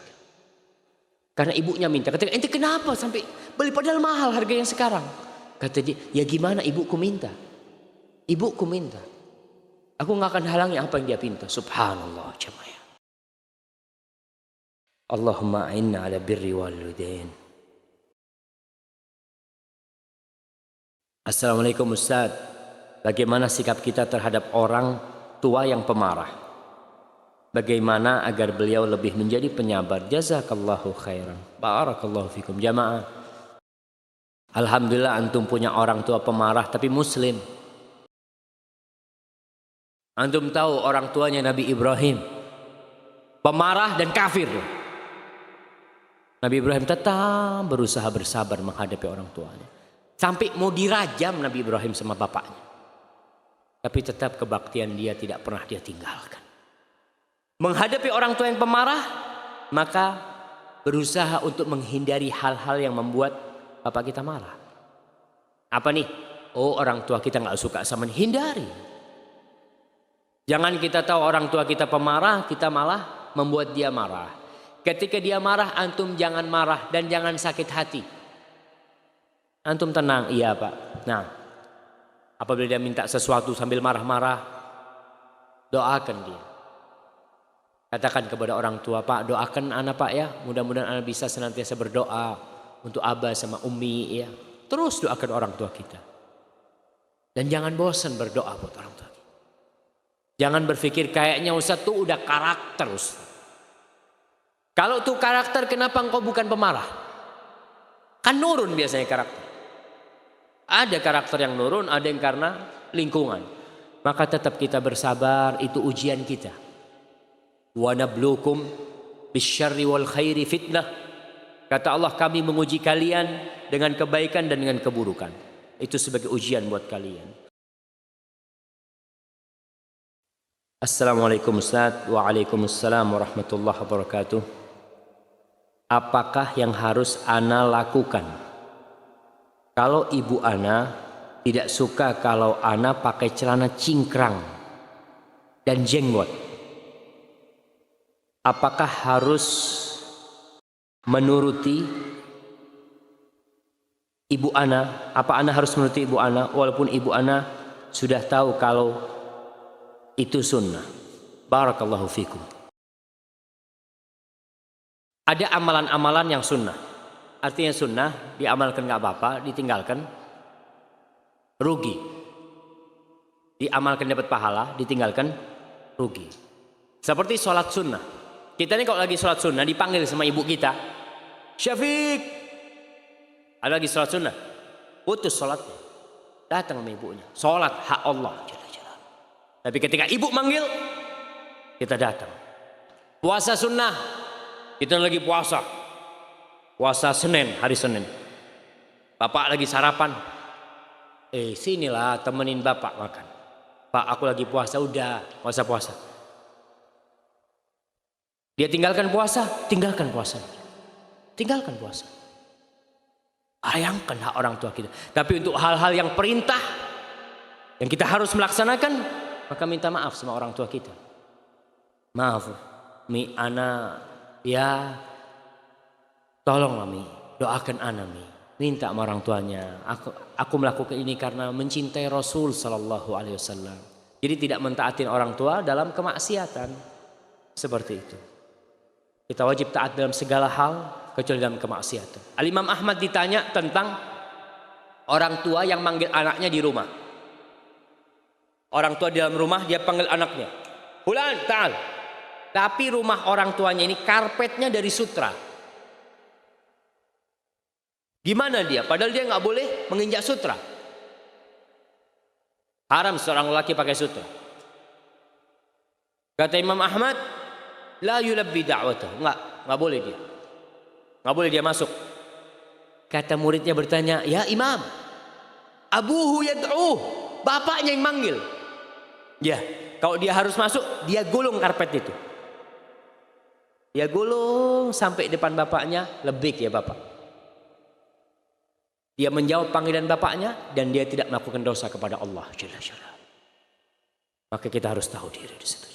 Karena ibunya minta. Kata, ente kenapa sampai beli padahal mahal harga yang sekarang? Kata dia, ya gimana ibuku minta. Ibuku minta. Aku gak akan halangi apa yang dia pinta. Subhanallah jemaah. Allahumma a'inna ala birri walidain. Assalamualaikum Ustaz. Bagaimana sikap kita terhadap orang tua yang pemarah? Bagaimana agar beliau lebih menjadi penyabar? Jazakallahu khairan. Barakallahu fikum jamaah. Alhamdulillah antum punya orang tua pemarah tapi muslim. Antum tahu orang tuanya Nabi Ibrahim pemarah dan kafir. Nabi Ibrahim tetap berusaha bersabar menghadapi orang tuanya. Sampai mau dirajam Nabi Ibrahim sama bapaknya. Tapi tetap kebaktian dia tidak pernah dia tinggalkan. Menghadapi orang tua yang pemarah, maka berusaha untuk menghindari hal-hal yang membuat bapak kita marah. Apa nih? Oh, orang tua kita nggak suka sama ini. Hindari. Jangan kita tahu orang tua kita pemarah, kita malah membuat dia marah. Ketika dia marah, antum jangan marah dan jangan sakit hati. Antum tenang, iya Pak. Nah, apabila dia minta sesuatu sambil marah-marah, doakan dia. Katakan kepada orang tua, Pak doakan anak Pak ya. Mudah-mudahan anak bisa senantiasa berdoa untuk abah sama umi ya. Terus doakan orang tua kita. Dan jangan bosan berdoa buat orang tua kita. Jangan berpikir kayaknya Ustaz tuh udah karakter Ustaz. Kalau tuh karakter kenapa engkau bukan pemarah? Kan nurun biasanya karakter. Ada karakter yang nurun, ada yang karena lingkungan. Maka tetap kita bersabar, itu ujian kita. Wa nabluukum bisyarri wal khairi fitnah. Kata Allah, kami menguji kalian dengan kebaikan dan dengan keburukan. Itu sebagai ujian buat kalian. Assalamualaikum Ustaz. Waalaikumsalam warahmatullahi wabarakatuh. Apakah yang harus ana lakukan kalau ibu ana tidak suka kalau ana pakai celana cingkrang dan jenggot? Apakah harus menuruti ibu ana? Apa ana harus menuruti ibu ana walaupun ibu ana sudah tahu kalau itu sunnah? Barakallahu fikum. Ada amalan-amalan yang sunnah. Artinya sunnah diamalkan gak apa-apa, ditinggalkan rugi. Diamalkan dapat pahala, ditinggalkan rugi. Seperti sholat sunnah. Kita ini kalau lagi sholat sunnah dipanggil sama ibu kita, Syafiq, ada lagi sholat sunnah, putus sholatnya, datang sama ibunya, sholat hak Allah. Tapi ketika ibu manggil, kita datang. Puasa sunnah, kita lagi puasa Senin, hari Senin, bapak lagi sarapan, sinilah temenin bapak makan. Pak aku lagi puasa, udah puasa. Dia tinggalkan puasa, tinggalkan puasa. Bayangkan hak orang tua kita. Tapi untuk hal-hal yang perintah yang kita harus melaksanakan, maka minta maaf sama orang tua kita. Maaf, Mi ana ya tolonglah Mi, doakan ana Mi. Minta sama orang tuanya. Aku melakukan ini karena mencintai Rasul sallallahu alaihi wasallam. Jadi tidak mentaatin orang tua dalam kemaksiatan. Seperti itu. Kita wajib taat dalam segala hal kecuali dalam kemaksiatan. Al-Imam Ahmad ditanya tentang orang tua yang manggil anaknya di rumah. Orang tua di dalam rumah dia panggil anaknya, "Fulan, ta'al." Tapi rumah orang tuanya ini karpetnya dari sutra. Gimana dia? Padahal dia nggak boleh menginjak sutra. Haram seorang lelaki pakai sutra. Kata Imam Ahmad, la yulabbi da'watahu. Nggak boleh dia. Nggak boleh dia masuk. Kata muridnya bertanya, "Ya Imam, abuhu yad'uh." Bapaknya yang manggil. Ya, kalau dia harus masuk, dia gulung karpet itu. Dia gulung sampai depan bapaknya, lebih ya bapak. Dia menjawab panggilan bapaknya dan dia tidak melakukan dosa kepada Allah Jalla Jalla. Maka kita harus tahu diri di situ.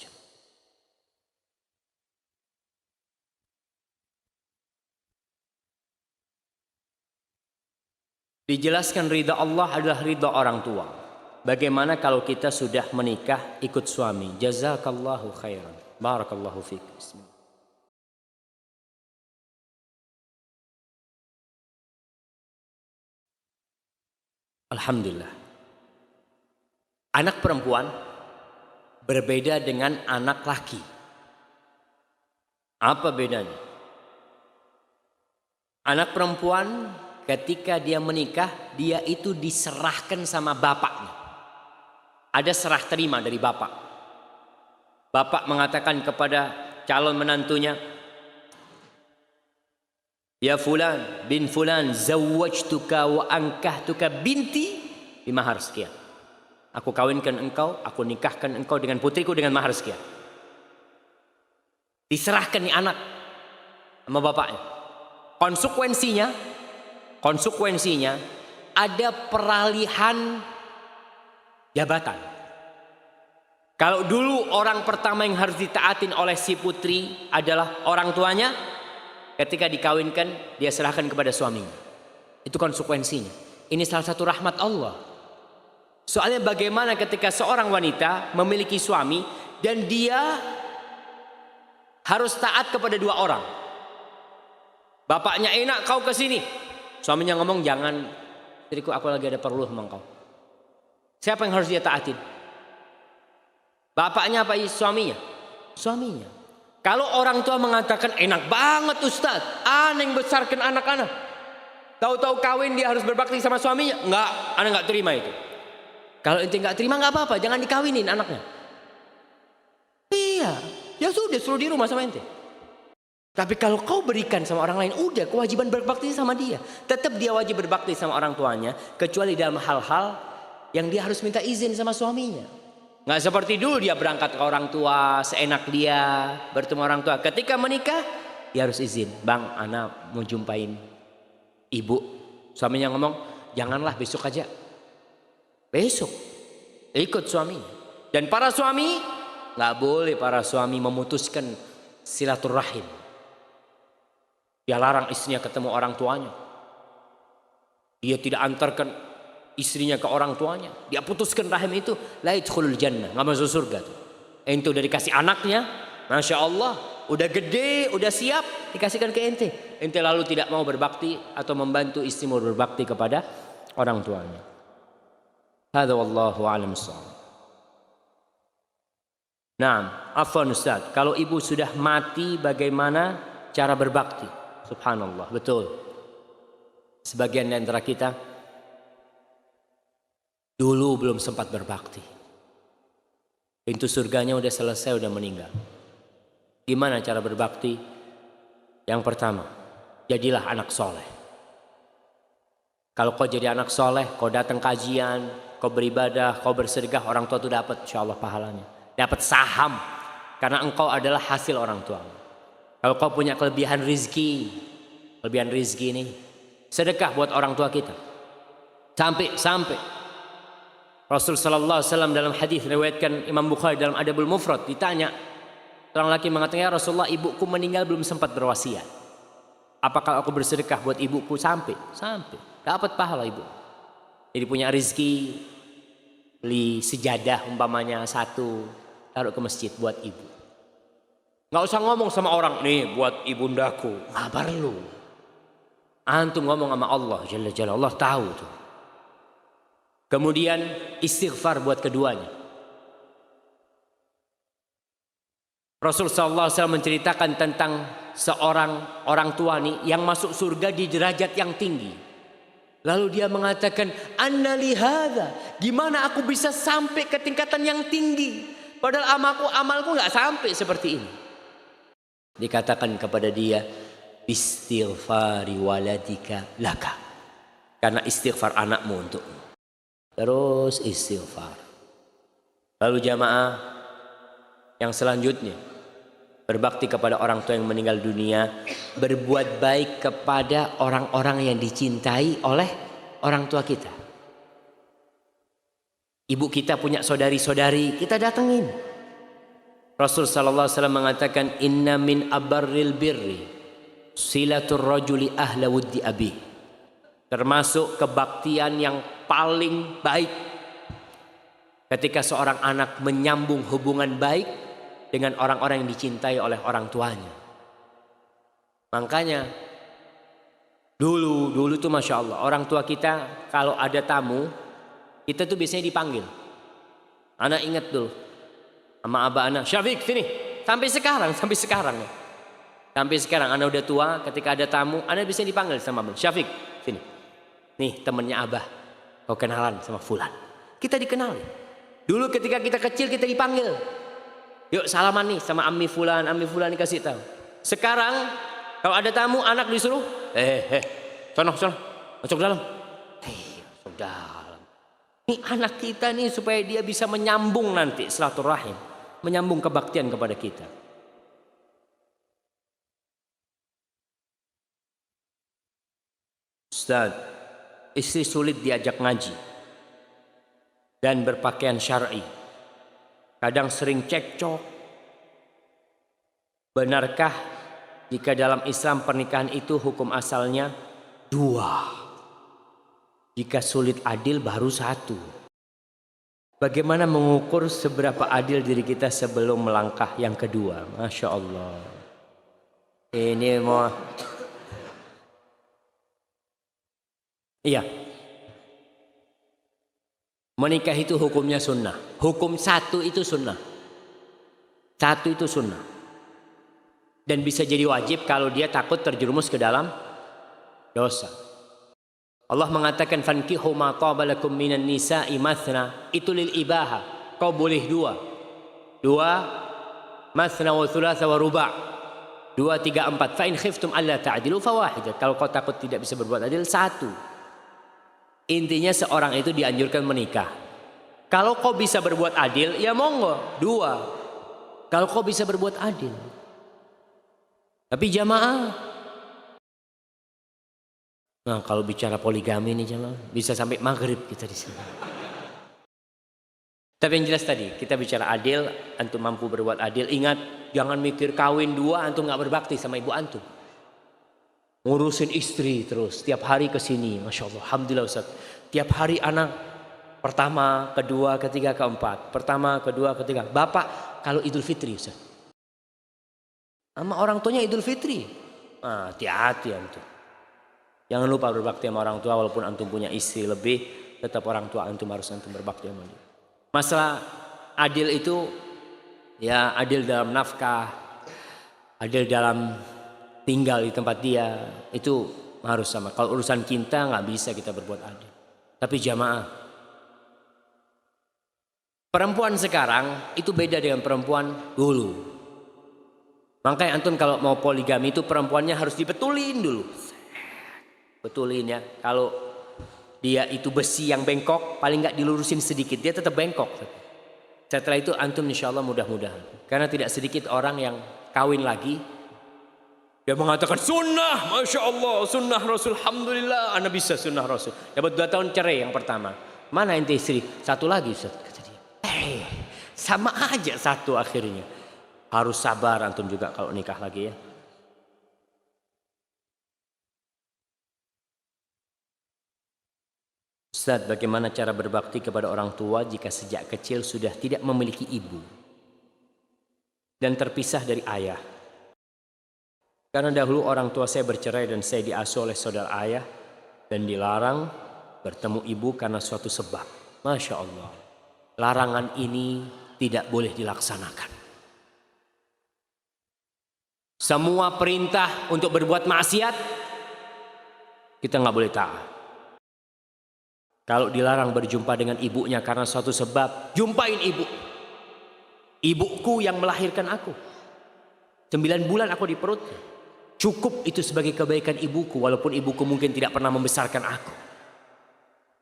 Dijelaskan ridha Allah adalah ridha orang tua. Bagaimana kalau kita sudah menikah ikut suami? Jazakallahu khairan. Barakallahu fiik. Bismillah. Alhamdulillah. Anak perempuan berbeda dengan anak laki. Apa bedanya? Anak perempuan ketika dia menikah, dia itu diserahkan sama bapaknya. Ada serah terima dari bapak. Bapak mengatakan kepada calon menantunya, "Ya fulan bin fulan, zawwajtuka wa ankahtuka binti bimahar sekian." Aku kawinkan engkau, aku nikahkan engkau dengan putriku dengan mahar sekian. Diserahkan nih anak sama bapaknya. Konsekuensinya ada peralihan jabatan. Kalau dulu orang pertama yang harus ditaatin oleh si putri adalah orang tuanya, ketika dikawinkan dia serahkan kepada suaminya. Itu konsekuensinya. Ini salah satu rahmat Allah. Soalnya bagaimana ketika seorang wanita memiliki suami dan dia harus taat kepada dua orang. Bapaknya enak kau ke sini. Suaminya ngomong, "Jangan, istriku, aku lagi ada perlu sama engkau." Siapa yang harus dia taatin? Bapaknya apa suaminya? Suaminya. Kalau orang tua mengatakan, "Enak banget Ustaz, ana yang besarkan anak-anak." Tahu-tahu kawin dia harus berbakti sama suaminya. Enggak, ana enggak terima itu. Kalau ente enggak terima enggak apa-apa, jangan dikawinin anaknya. Iya, ya sudah suruh di rumah sama ente. Tapi kalau kau berikan sama orang lain, udah kewajiban berbakti sama dia. Tetap dia wajib berbakti sama orang tuanya, kecuali dalam hal-hal yang dia harus minta izin sama suaminya. Nggak seperti dulu dia berangkat ke orang tua, seenak dia bertemu orang tua. Ketika menikah, dia harus izin. "Bang, anak mau jumpain ibu." Suaminya ngomong, "Janganlah, besok aja." Besok ikut suaminya. Dan para suami, nggak boleh para suami memutuskan silaturahim. Dia larang istrinya ketemu orang tuanya. Dia tidak antarkan istrinya ke orang tuanya. Dia putuskan rahim itu, la yadkhulul jannah, nggak masuk surga tuh. Ente udah dikasih anaknya, Masya Allah, udah gede, udah siap, dikasihkan ke ente. Ente lalu tidak mau berbakti atau membantu istrimu berbakti kepada orang tuanya. Hadza wallahu a'lam bissawab. Nah, afwan Ustaz, kalau ibu sudah mati bagaimana cara berbakti? Subhanallah, betul. Sebagian di antara kita dulu belum sempat berbakti. Pintu surganya udah selesai, udah meninggal. Gimana cara berbakti? Yang pertama, jadilah anak soleh. Kalau kau jadi anak soleh, kau datang kajian, kau beribadah, kau bersedekah, orang tua itu dapat insya Allah pahalanya. Dapat saham, karena engkau adalah hasil orang tua. Kalau kau punya kelebihan rizki ini, sedekah buat orang tua kita. Sampai Rasul sallallahu alaihi wasallam dalam hadis riwayatkan Imam Bukhari dalam Adabul Mufrad, ditanya orang laki mengatakan, "Ya Rasulullah, ibuku meninggal belum sempat berwasiat. Apakah aku bersedekah buat ibuku?" Sampai dapat pahala ibu. Jadi punya rezeki, beli sejadah umpamanya 1, taruh ke masjid buat ibu. Nggak usah ngomong sama orang, nih buat ibundaku. Nggak perlu. Antum ngomong sama Allah Jalla Jalla, Allah tahu tuh. Kemudian istighfar buat keduanya. Rasul sallallahu alaihi wasallam menceritakan tentang seorang orang tua nih yang masuk surga di derajat yang tinggi. Lalu dia mengatakan, "Anna li hadza?" Gimana aku bisa sampai ke tingkatan yang tinggi? Padahal amalku nggak sampai seperti ini. Dikatakan kepada dia, "Istighfari waladika laka." Karena istighfar anakmu untukmu. Terus istighfar. Lalu jamaah yang selanjutnya, berbakti kepada orang tua yang meninggal dunia, berbuat baik kepada orang-orang yang dicintai oleh orang tua kita. Ibu kita punya saudari-saudari, kita datengin. Rasul sallallahu alaihi wasallam mengatakan, "Inna min abarril birri silatur rajuli ahla wuddi abi." Termasuk kebaktian yang paling baik ketika seorang anak menyambung hubungan baik dengan orang-orang yang dicintai oleh orang tuanya. Makanya dulu tuh Masya Allah, orang tua kita kalau ada tamu, kita tuh biasanya dipanggil. Anak ingat dulu sama abah anak, "Syafiq sini." Sampai sekarang. Sampai sekarang anak udah tua, ketika ada tamu, anak biasanya dipanggil sama abah, "Syafiq sini. Nih temennya abah, kau kenalan sama fulan." Kita dikenali. Dulu ketika kita kecil kita dipanggil, "Yuk salaman nih sama ammi fulan dikasih tahu." Sekarang kalau ada tamu anak disuruh, sono, masuk dalam. Masuk dalam. Ini anak kita nih supaya dia bisa menyambung nanti silaturahim, menyambung kebaktian kepada kita. Ustaz, istri sulit diajak ngaji dan berpakaian syar'i. Kadang sering cekcok. Benarkah jika dalam Islam pernikahan itu hukum asalnya 2? Jika sulit adil baru 1. Bagaimana mengukur seberapa adil diri kita sebelum melangkah yang kedua? Masya Allah. Ini mau. Iya. Menikah itu hukumnya sunnah. Hukum 1 itu sunnah. 1 itu sunnah. Dan bisa jadi wajib kalau dia takut terjerumus ke dalam dosa. Allah mengatakan, "Fankihu ma taba lakum minan nisa'i mathna." Itu lil ibaha. Kau boleh 2. Mathna wa thulatha wa ruba'. 2, 3, 4. Fa in khiftum alla ta'dilu fawahidah. Kalau kau takut tidak bisa berbuat adil, 1. Intinya seorang itu dianjurkan menikah. Kalau kau bisa berbuat adil, ya monggo 2. Kalau kau bisa berbuat adil. Tapi jamaah, nah kalau bicara poligami nih jamaah, bisa sampai maghrib kita di sini. Tapi yang jelas tadi, kita bicara adil, antum mampu berbuat adil. Ingat, jangan mikir kawin 2, antum nggak berbakti sama ibu antum. Ngurusin istri terus, tiap hari kesini, Masya Allah, Alhamdulillah Ustaz. Tiap hari anak, pertama, kedua, ketiga, keempat. Pertama, kedua, ketiga. Bapak, kalau Idul Fitri Ustaz. Sama orang tuanya Idul Fitri. Nah, hati-hati antum. Jangan lupa berbakti sama orang tua, walaupun antum punya istri lebih, tetap orang tua antum harus antum berbakti sama dia. Masalah adil itu, ya adil dalam nafkah, adil dalam tinggal di tempat dia, itu harus sama. Kalau urusan cinta nggak bisa kita berbuat adil. Tapi jamaah, perempuan sekarang itu beda dengan perempuan dulu. Makanya antum kalau mau poligami itu perempuannya harus dibetulin dulu. Betulin ya. Kalau dia itu besi yang bengkok, paling nggak dilurusin sedikit, dia tetap bengkok. Setelah itu antum insya Allah mudah-mudahan. Karena tidak sedikit orang yang kawin lagi, dia mengatakan sunnah, Masya Allah, sunnah Rasul, Alhamdulillah, anak bisa sunnah Rasul. Dapat 2 tahun cerai yang pertama. Mana ente istri? 1 lagi Ustaz, kata dia. Sama aja 1 akhirnya. Harus sabar antum juga kalau nikah lagi ya. Ustaz, bagaimana cara berbakti kepada orang tua jika sejak kecil sudah tidak memiliki ibu? dan terpisah dari ayah. Karena dahulu orang tua saya bercerai dan saya diasuh oleh saudara ayah dan dilarang bertemu ibu karena suatu sebab. Masya Allah, larangan ini tidak boleh dilaksanakan. Semua perintah untuk berbuat maksiat kita nggak boleh taat. Kalau dilarang berjumpa dengan ibunya karena suatu sebab, jumpain ibu. Ibuku yang melahirkan aku. 9 bulan aku di perutnya. Cukup itu sebagai kebaikan ibuku, walaupun ibuku mungkin tidak pernah membesarkan aku.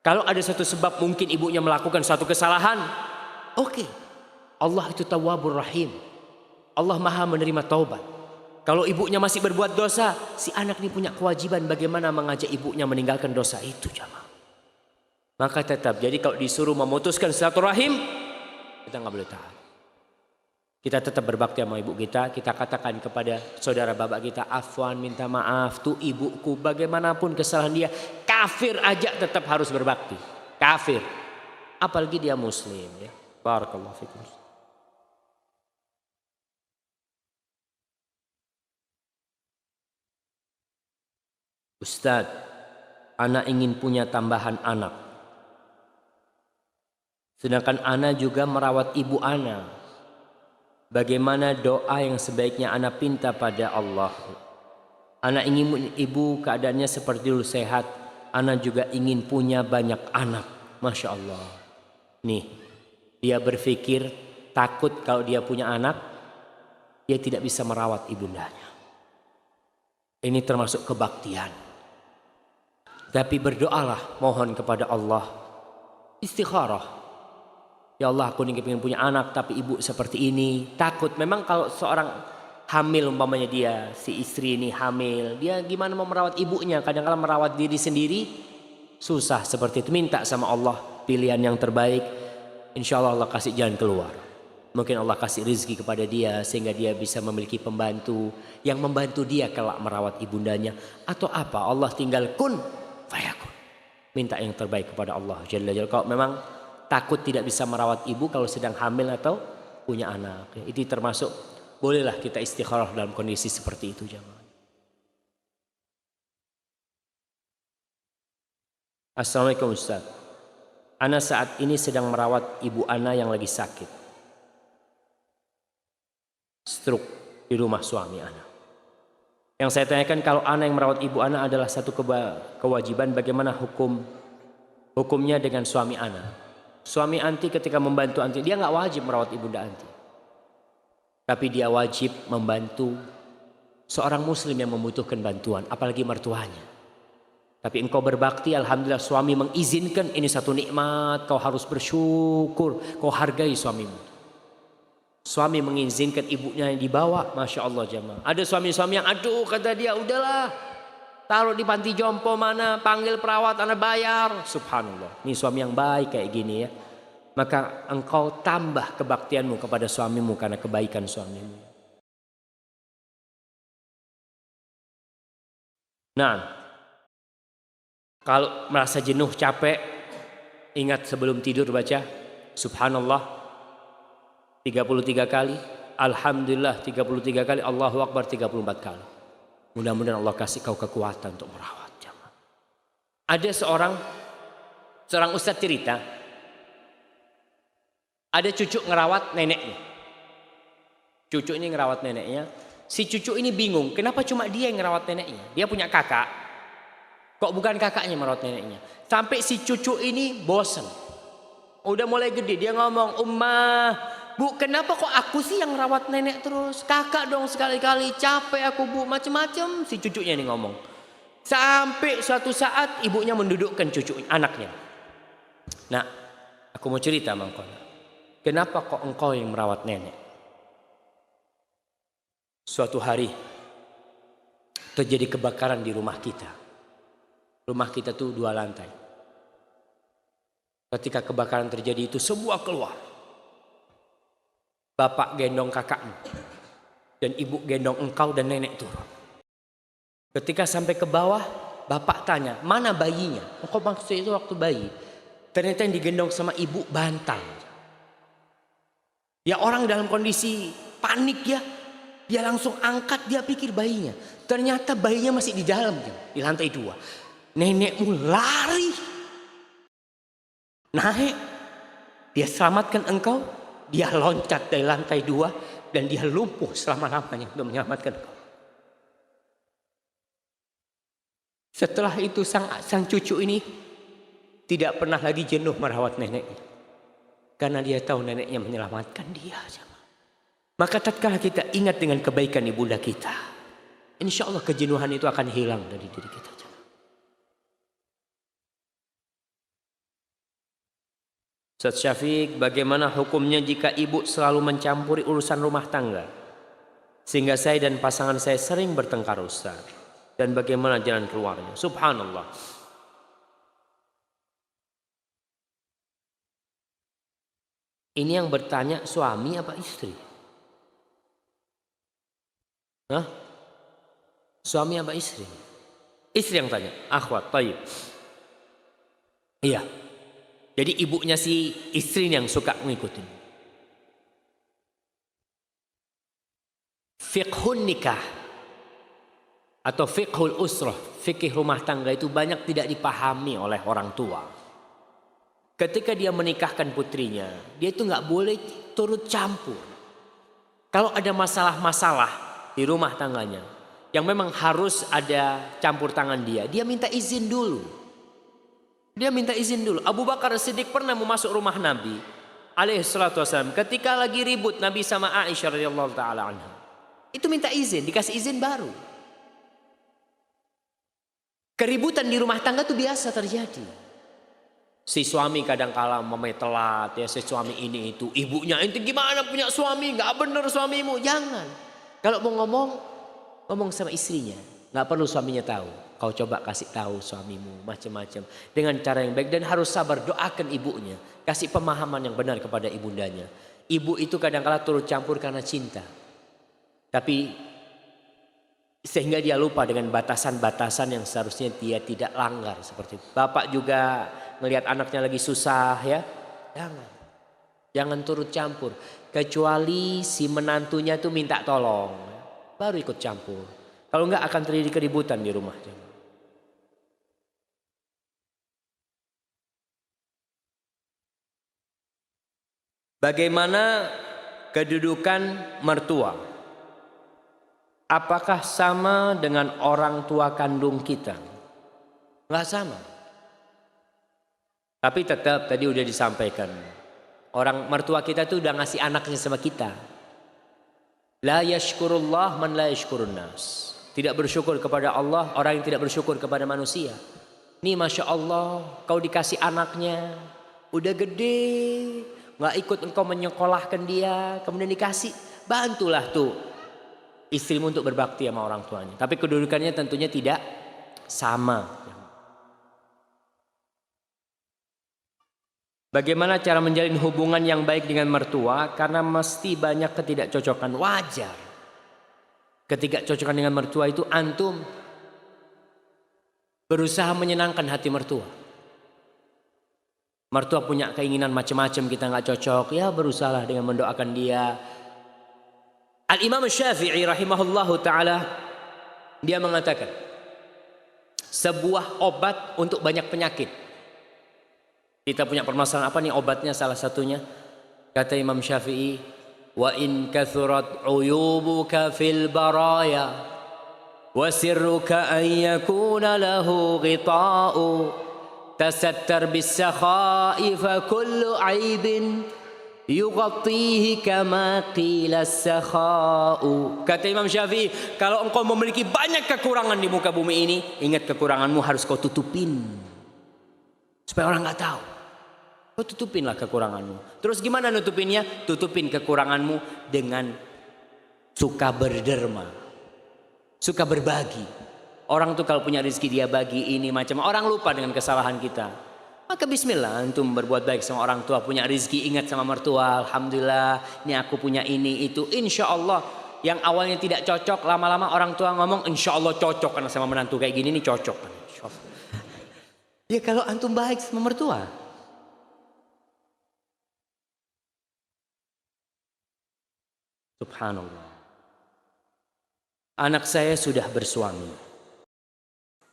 Kalau ada satu sebab mungkin ibunya melakukan suatu kesalahan, oke. Allah itu Tawwabur Rahim. Allah Maha menerima taubat. Kalau ibunya masih berbuat dosa, si anak ini punya kewajiban bagaimana mengajak ibunya meninggalkan dosa itu, jamaah. Maka tetap, jadi kalau disuruh memutuskan silaturahim, kita nggak boleh taat. Kita tetap berbakti sama ibu kita. Kita katakan kepada saudara bapak kita, afwan, minta maaf, tuh ibuku bagaimanapun kesalahan dia, kafir aja tetap harus berbakti. Kafir, apalagi dia muslim, ya. Barakallahu fikum. Ustadz, anak ingin punya tambahan anak, sedangkan anak juga merawat ibu anak. Bagaimana doa yang sebaiknya anak pinta pada Allah? Anak ingin ibu keadaannya seperti dulu sehat. Anak juga ingin punya banyak anak. Masya Allah. Nih, dia berpikir takut kalau dia punya anak, dia tidak bisa merawat ibundanya. Ini termasuk kebaktian. Tapi berdoalah, mohon kepada Allah. Istikharah. Ya Allah, aku ingin punya anak tapi ibu seperti ini. Takut. Memang kalau seorang hamil umpamanya dia, si istri ini hamil, dia gimana mau merawat ibunya? Kadang-kadang merawat diri sendiri susah seperti itu. Minta sama Allah pilihan yang terbaik. Insya Allah Allah kasih jalan keluar. Mungkin Allah kasih rezeki kepada dia sehingga dia bisa memiliki pembantu yang membantu dia kelak merawat ibundanya. Atau apa? Allah tinggal kun fayakun. Minta yang terbaik kepada Allah Jalla Jalla. Kalau memang takut tidak bisa merawat ibu kalau sedang hamil atau punya anak, itu termasuk bolehlah kita istikharah dalam kondisi seperti itu, jamaah. Assalamualaikum Ustaz. Ana saat ini sedang merawat ibu ana yang lagi sakit, stroke, di rumah suami ana. Yang saya tanyakan, kalau ana yang merawat ibu ana adalah satu kewajiban, bagaimana hukumnya dengan suami ana? Suami anti ketika membantu anti, dia nggak wajib merawat ibunda anti, tapi dia wajib membantu seorang muslim yang membutuhkan bantuan, apalagi mertuanya. Tapi engkau berbakti, alhamdulillah suami mengizinkan, ini satu nikmat, kau harus bersyukur, kau hargai suamimu. Suami mengizinkan ibunya yang dibawa, masya Allah jamaah. Ada suami-suami yang aduh kata dia, udahlah taruh di panti jompo mana, panggil perawat, anak bayar. Subhanallah, ini suami yang baik kayak gini ya. Maka engkau tambah kebaktianmu kepada suamimu karena kebaikan suamimu. Nah, kalau merasa jenuh, capek, ingat sebelum tidur baca Subhanallah 33 kali, Alhamdulillah 33 kali, Allahu Akbar 34 kali. Mudah-mudahan Allah kasih kau kekuatan untuk merawat jamaah. Ada seorang ustadz cerita, ada cucu ngerawat neneknya. Cucu ini ngerawat neneknya. Si cucu ini bingung, kenapa cuma dia yang ngerawat neneknya? Dia punya kakak, kok bukan kakaknya merawat neneknya? Sampai si cucu ini bosan. Udah mulai gede, dia ngomong, Ummah, Bu, kenapa kok aku sih yang rawat nenek terus? Kakak dong sekali-kali, capek aku Bu, macem-macem. Si cucunya ini ngomong. Sampai suatu saat ibunya mendudukkan anaknya. Nah, aku mau cerita sama engkau. Kenapa kok engkau yang merawat nenek? Suatu hari terjadi kebakaran di rumah kita. Rumah kita tuh 2 lantai. Ketika kebakaran terjadi itu semua keluar. Bapak gendong kakakmu dan ibu gendong engkau dan nenek turun. Ketika sampai ke bawah, bapak tanya, mana bayinya? Engkau maksudnya itu waktu bayi. Ternyata yang digendong sama ibu bantal. Ya orang dalam kondisi panik ya. Dia langsung angkat, dia pikir bayinya. Ternyata bayinya masih di dalam, di lantai 2. Nenekmu lari. Naik. Dia selamatkan engkau. Dia loncat dari lantai 2. Dan dia lumpuh selama-lamanya untuk menyelamatkan engkau. Setelah itu sang cucu ini tidak pernah lagi jenuh merawat neneknya. Karena dia tahu neneknya menyelamatkan dia. Maka tatkala kita ingat dengan kebaikan ibunda kita, insya Allah kejenuhan itu akan hilang dari diri kita. Ustaz Syafiq, bagaimana hukumnya jika ibu selalu mencampuri urusan rumah tangga? Sehingga saya dan pasangan saya sering bertengkar, Ustaz. Dan bagaimana jalan keluarnya? Subhanallah. Ini yang bertanya suami apa istri? Hah? Suami apa istri? Istri yang tanya. Akhwat, tayyib. Iya. Jadi ibunya si istri yang suka mengikutin. Fiqhun nikah atau fiqhul usrah, fikih rumah tangga itu banyak tidak dipahami oleh orang tua. Ketika dia menikahkan putrinya, dia itu nggak boleh turut campur. Kalau ada masalah-masalah di rumah tangganya yang memang harus ada campur tangan dia minta izin dulu. Dia minta izin dulu. Abu Bakar Siddiq pernah mau masuk rumah Nabi alaihi salatu wasallam ketika lagi ribut Nabi sama Aisyah radhiyallahu taala anha. Itu minta izin, dikasih izin baru. Keributan di rumah tangga itu biasa terjadi. Si suami kadang kala telat ya, si suami ini itu, ibunya itu gimana punya suami, nggak bener suamimu, jangan. Kalau mau ngomong sama istrinya, nggak perlu suaminya tahu. Kau coba kasih tahu suamimu macam-macam dengan cara yang baik dan harus sabar, doakan ibunya, kasih pemahaman yang benar kepada ibundanya. Ibu itu kadang-kala turut campur karena cinta, tapi sehingga dia lupa dengan batasan-batasan yang seharusnya dia tidak langgar seperti itu. Bapak juga melihat anaknya lagi susah ya, jangan turut campur. Kecuali si menantunya itu minta tolong, baru ikut campur. Kalau enggak akan terjadi keributan di rumah. Bagaimana kedudukan mertua? Apakah sama dengan orang tua kandung kita? Enggak sama. Tapi tetap tadi udah disampaikan. Orang mertua kita tuh udah ngasih anaknya sama kita. La yashkurullah man la yashkurun nas. Tidak bersyukur kepada Allah orang yang tidak bersyukur kepada manusia. Nih Masya Allah, kau dikasih anaknya, udah gede, nggak ikut engkau menyekolahkan dia, kemudian dikasih, bantulah tuh istrimu untuk berbakti sama orang tuanya. Tapi kedudukannya tentunya tidak sama. Bagaimana cara menjalin hubungan yang baik dengan mertua? Karena mesti banyak ketidakcocokan, wajar. Ketidakcocokan dengan mertua itu antum berusaha menyenangkan hati mertua. Mertua punya keinginan macam-macam, kita nggak cocok, ya berusahalah dengan mendoakan dia. Al-Imam Syafi'i rahimahullahu ta'ala, dia mengatakan sebuah obat untuk banyak penyakit. Kita punya permasalahan apa nih obatnya, salah satunya kata Imam Syafi'i, wa in kathurat uyubuka fil baraya wa sirruka an yakuna lahu ghita'u tasattar bis sakha'i fa kullu aibin yughatihi kama qila as-sakha'u. Kata Imam Syafi'i, kalau engkau memiliki banyak kekurangan di muka bumi ini, ingat kekuranganmu harus kau tutupin supaya orang nggak tahu. Kau tutupinlah kekuranganmu. Terus gimana nutupinnya? Tutupin kekuranganmu dengan suka berderma, suka berbagi. Orang tuh kalau punya rezeki dia bagi ini macam. Orang lupa dengan kesalahan kita. Maka bismillah antum berbuat baik sama orang tua, punya rezeki, ingat sama mertua. Alhamdulillah, ini aku punya ini itu. Insya Allah yang awalnya tidak cocok, lama-lama orang tua ngomong insya Allah cocok karena sama menantu kayak gini nih cocok. Ya kalau antum baik sama mertua. Subhanallah. Anak saya sudah bersuami,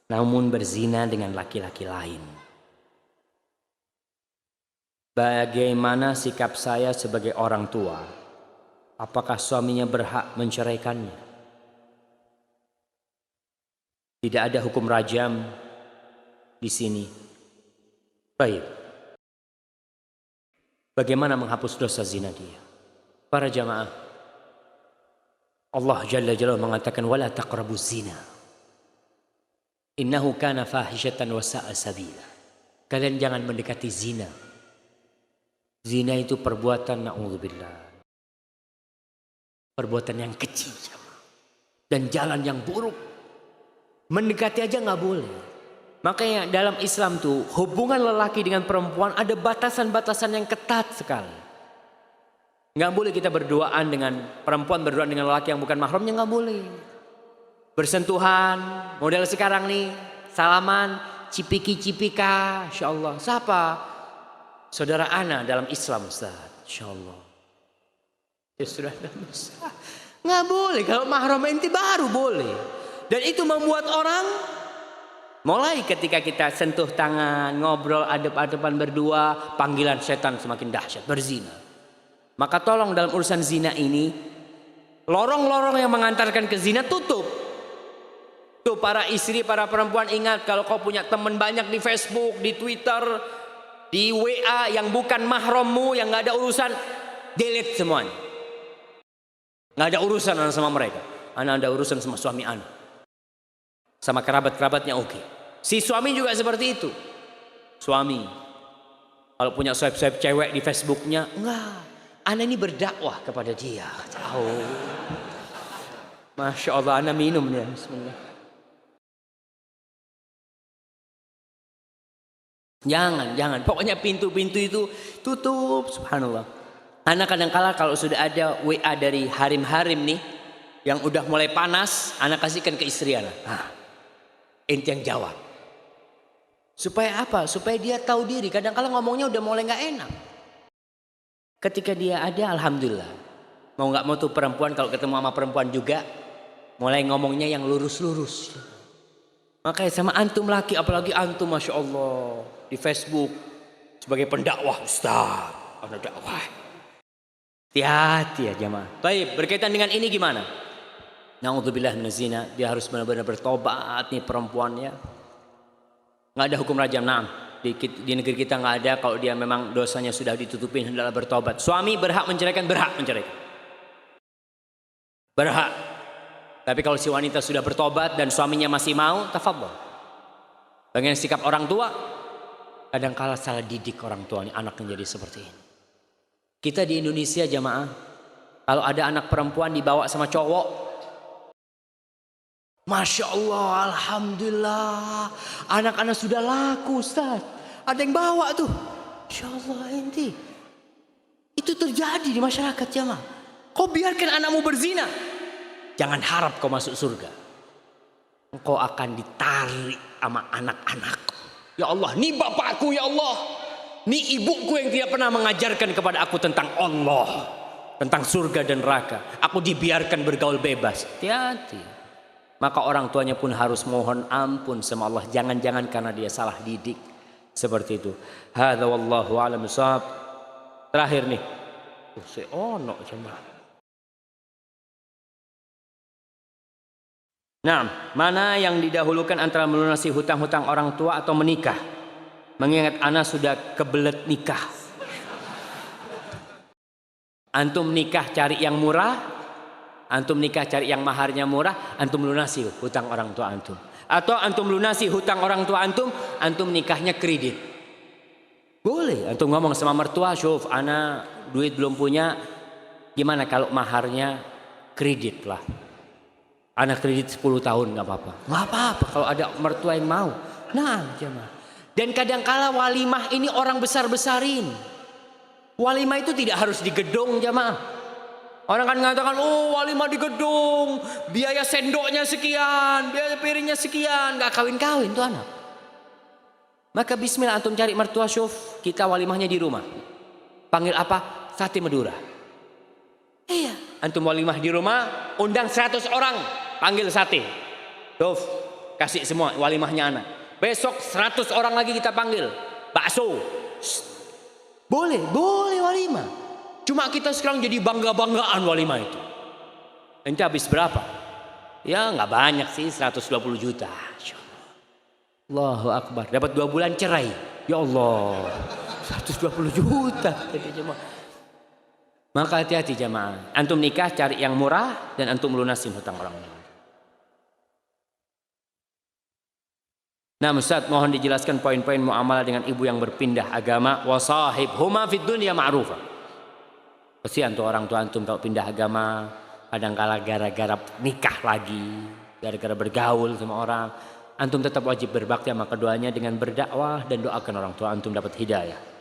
namun berzina dengan laki-laki lain. Bagaimana sikap saya sebagai orang tua? Apakah suaminya berhak menceraikannya? Tidak ada hukum rajam di sini. Baik. Bagaimana menghapus dosa zina dia? Para jamaah, Allah Jalla Jalla mengatakan wala taqrabuz zina. Innahu kana fahishatan wa sa'a sabila. Kalian jangan mendekati zina. Zina itu perbuatan na'udzubillah. Perbuatan yang kecil dan jalan yang buruk. Mendekati aja nggak boleh. Makanya dalam Islam tuh hubungan lelaki dengan perempuan ada batasan-batasan yang ketat sekali. Nggak boleh kita berduaan dengan perempuan, berduaan dengan lelaki yang bukan mahramnya, nggak boleh. Bersentuhan, model sekarang nih, salaman, cipiki-cipika, insya Allah. Siapa? Saudara ana dalam Islam, Ustaz. Insya Allah. Ya sudah, nggak boleh. Kalau mahram inti baru boleh. Dan itu membuat orang, mulai ketika kita sentuh tangan, ngobrol adep-adepan berdua, panggilan setan semakin dahsyat, berzina. Maka tolong dalam urusan zina ini, lorong-lorong yang mengantarkan ke zina tutup. Tuh para istri, para perempuan ingat, kalau kau punya teman banyak di Facebook, di Twitter, di WA yang bukan mahrammu, yang gak ada urusan, delete semuanya. Gak ada urusan anak sama mereka. Anak ada urusan sama suami anak. Sama kerabat-kerabatnya oke. Si suami juga seperti itu. Suami, kalau punya swipe-swipe cewek di Facebooknya, enggak. Ana ini berdakwah kepada dia. Oh. Masya Allah, ana minum ya. Bismillah. Jangan. Pokoknya pintu-pintu itu tutup. Subhanallah. Ana kadang-kala kalau sudah ada WA dari harim-harim nih, yang udah mulai panas, ana kasihkan ke istri ana. Ente yang jawab. Supaya apa? Supaya dia tahu diri. Kadang-kala ngomongnya udah mulai nggak enak. Ketika dia ada, alhamdulillah. Mau nggak mau tuh perempuan kalau ketemu sama perempuan juga, mulai ngomongnya yang lurus-lurus. Makanya sama antum laki, apalagi antum, masya Allah, di Facebook sebagai pendakwah, Ustaz, ada dakwah. Hati-hati ya jamaah. Baik, berkaitan dengan ini gimana? Na'udzubillah minaz zina, dia harus benar-benar bertobat nih perempuannya. Nggak ada hukum rajam, nah. Di negeri kita nggak ada. Kalau dia memang dosanya sudah ditutupin, hendaklah bertobat. Suami berhak menceraikan, berhak menceraikan, berhak. Tapi kalau si wanita sudah bertobat dan suaminya masih mau, tafadhol. Bagaimana sikap orang tua? Kadang-kala salah didik orang tuanya, anaknya jadi seperti ini. Kita di Indonesia jamaah, kalau ada anak perempuan dibawa sama cowok, Masya Allah, alhamdulillah, anak-anak sudah laku, Ustaz. Ada yang bawa tuh. Insya Allah ente. Itu terjadi di masyarakat jamaah. Kau biarkan anakmu berzina, jangan harap kau masuk surga. Engkau akan ditarik sama anak-anak. Ya Allah, ini bapakku ya Allah. Ini ibuku yang tidak pernah mengajarkan kepada aku tentang Allah, tentang surga dan neraka. Aku dibiarkan bergaul bebas. Hati-hati. Maka orang tuanya pun harus mohon ampun sama Allah. Jangan-jangan karena dia salah didik. Seperti itu. Hadza wallahu a'lam bishawab. Terakhir nih. Nah, mana yang didahulukan antara melunasi hutang-hutang orang tua atau menikah? Mengingat ana sudah kebelet nikah. Antum nikah cari yang murah, antum nikah cari yang maharnya murah, antum lunasi hutang orang tua antum. Atau antum lunasi hutang orang tua antum, antum nikahnya kredit. Boleh, antum ngomong sama mertua, syuf, ana duit belum punya, gimana kalau maharnya kredit lah. Ana kredit 10 tahun nggak apa-apa. Nggak apa-apa kalau ada mertua yang mau. Nah, jemaah. Dan kadangkala walimah ini orang besar-besarin. Walimah itu tidak harus di gedung jemaah. Orang kan mengatakan, oh walimah di gedung, biaya sendoknya sekian, biaya piringnya sekian, nggak kawin-kawin tuh anak. Maka bismillah antum cari mertua, syuf, kita walimahnya di rumah. Panggil apa? Sate Madura. Iya, Antum walimah di rumah, undang 100 orang, panggil sate. Tuh, kasih semua walimahnya anak. Besok 100 orang lagi kita panggil, bakso. Boleh walimah. Cuma kita sekarang jadi bangga-banggaan walimah itu. Ente habis berapa? Ya nggak banyak sih, 120 juta. Allahu Akbar. Dapat 2 bulan cerai. Ya Allah, 120 juta. Maka hati-hati jamaah. Antum nikah cari yang murah dan antum lunasin hutang orang lain. Nah Ustaz, mohon dijelaskan poin-poin muamalah dengan ibu yang berpindah agama. Wasahib huma fid dunya ma'rufa. Kasihan tuh orang tua antum kalau pindah agama, kadang-kala gara-gara nikah lagi, gara-gara bergaul sama orang. Antum tetap wajib berbakti sama keduanya dengan berdakwah dan doakan orang tua antum dapat hidayah.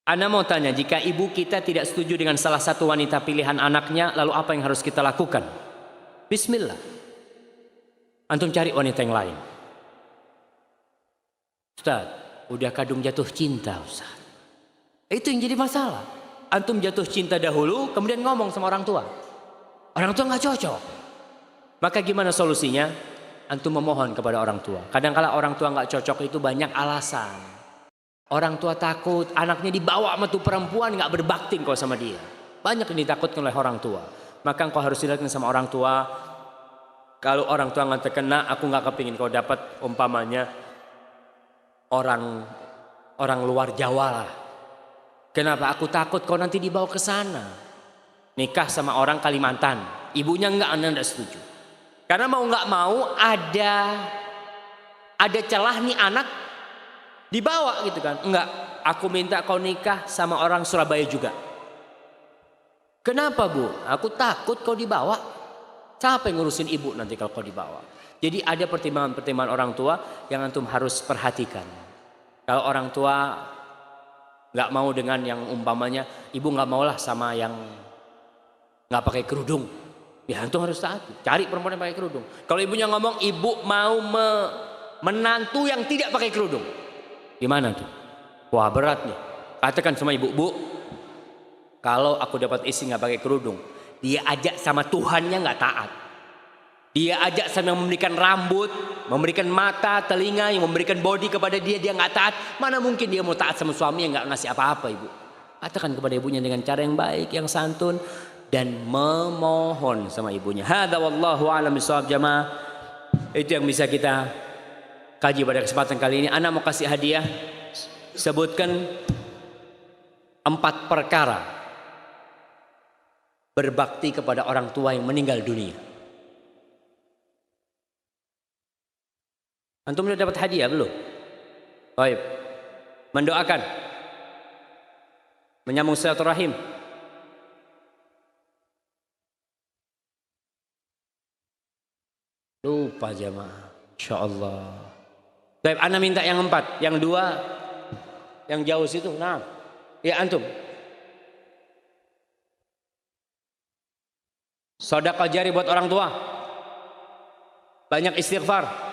Ana mau tanya, jika ibu kita tidak setuju dengan salah satu wanita pilihan anaknya, lalu apa yang harus kita lakukan? Bismillah. Antum cari wanita yang lain. Ustaz, udah kadung jatuh cinta Ustaz. Itu yang jadi masalah. Antum jatuh cinta dahulu, kemudian ngomong sama orang tua. Orang tua nggak cocok. Maka gimana solusinya? Antum memohon kepada orang tua. Kadang-kala orang tua nggak cocok itu banyak alasan. Orang tua takut anaknya dibawa sama tuh perempuan nggak berbakti kau sama dia. Banyak yang ditakutkan oleh orang tua. Maka engkau harus dilakukan sama orang tua. Kalau orang tua nggak terkena, aku nggak kepingin kau dapat umpamanya orang luar Jawa lah. Kenapa? Aku takut kau nanti dibawa ke sana. Nikah sama orang Kalimantan, ibunya nggak, anda nggak setuju. Karena mau nggak mau ada celah nih anak dibawa gitu kan. Enggak, aku minta kau nikah sama orang Surabaya juga. Kenapa Bu? Aku takut kau dibawa. Siapa yang ngurusin ibu nanti kalau kau dibawa? Jadi ada pertimbangan-pertimbangan orang tua yang antum harus perhatikan. Kalau orang tua nggak mau dengan yang umpamanya, ibu nggak maulah sama yang nggak pakai kerudung, ya antum harus taat. Cari perempuan yang pakai kerudung. Kalau ibunya ngomong ibu mau menantu yang tidak pakai kerudung, gimana tuh? Wah berat nih. Katakan sama ibu, Bu, kalau aku dapat istri nggak pakai kerudung, dia ajak sama Tuhannya nggak taat. Dia ajak sama yang memberikan rambut, memberikan mata, telinga, yang memberikan body kepada dia nggak taat. Mana mungkin dia mau taat sama suami yang nggak ngasih apa-apa ibu. Katakan kepada ibunya dengan cara yang baik, yang santun, dan memohon sama ibunya. Hadza wallahu a'lam bishawab jamaah. Itu yang bisa kita kaji pada kesempatan kali ini. Ana mau kasih hadiah. Sebutkan 4 perkara berbakti kepada orang tua yang meninggal dunia. Antum sudah dapat hadiah belum? Baik. Mendoakan, menyambung silaturahim, lupa jamaah. Insyaallah. Baik, ana minta yang 4, yang 2 yang jauh situ. Nah, ya antum. Sedekah jari buat orang tua. Banyak istighfar.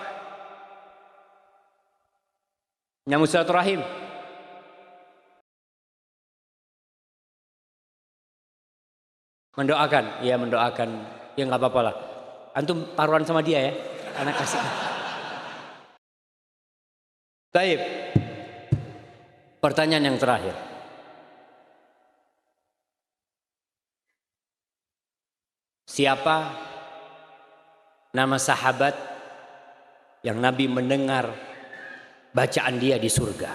Nyambung silaturahim. Mendoakan, ya mendoakan. Ya nggak apa-apa lah. Antum paruan sama dia ya. Anak kasih. Baik. Pertanyaan yang terakhir. Siapa nama sahabat yang Nabi mendengar bacaan dia di surga?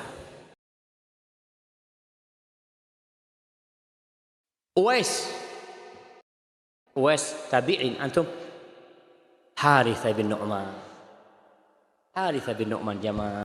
Uwais tabi'in. Antum? Haritsah bin Nu'man. Haritsah bin Nu'man jamaah.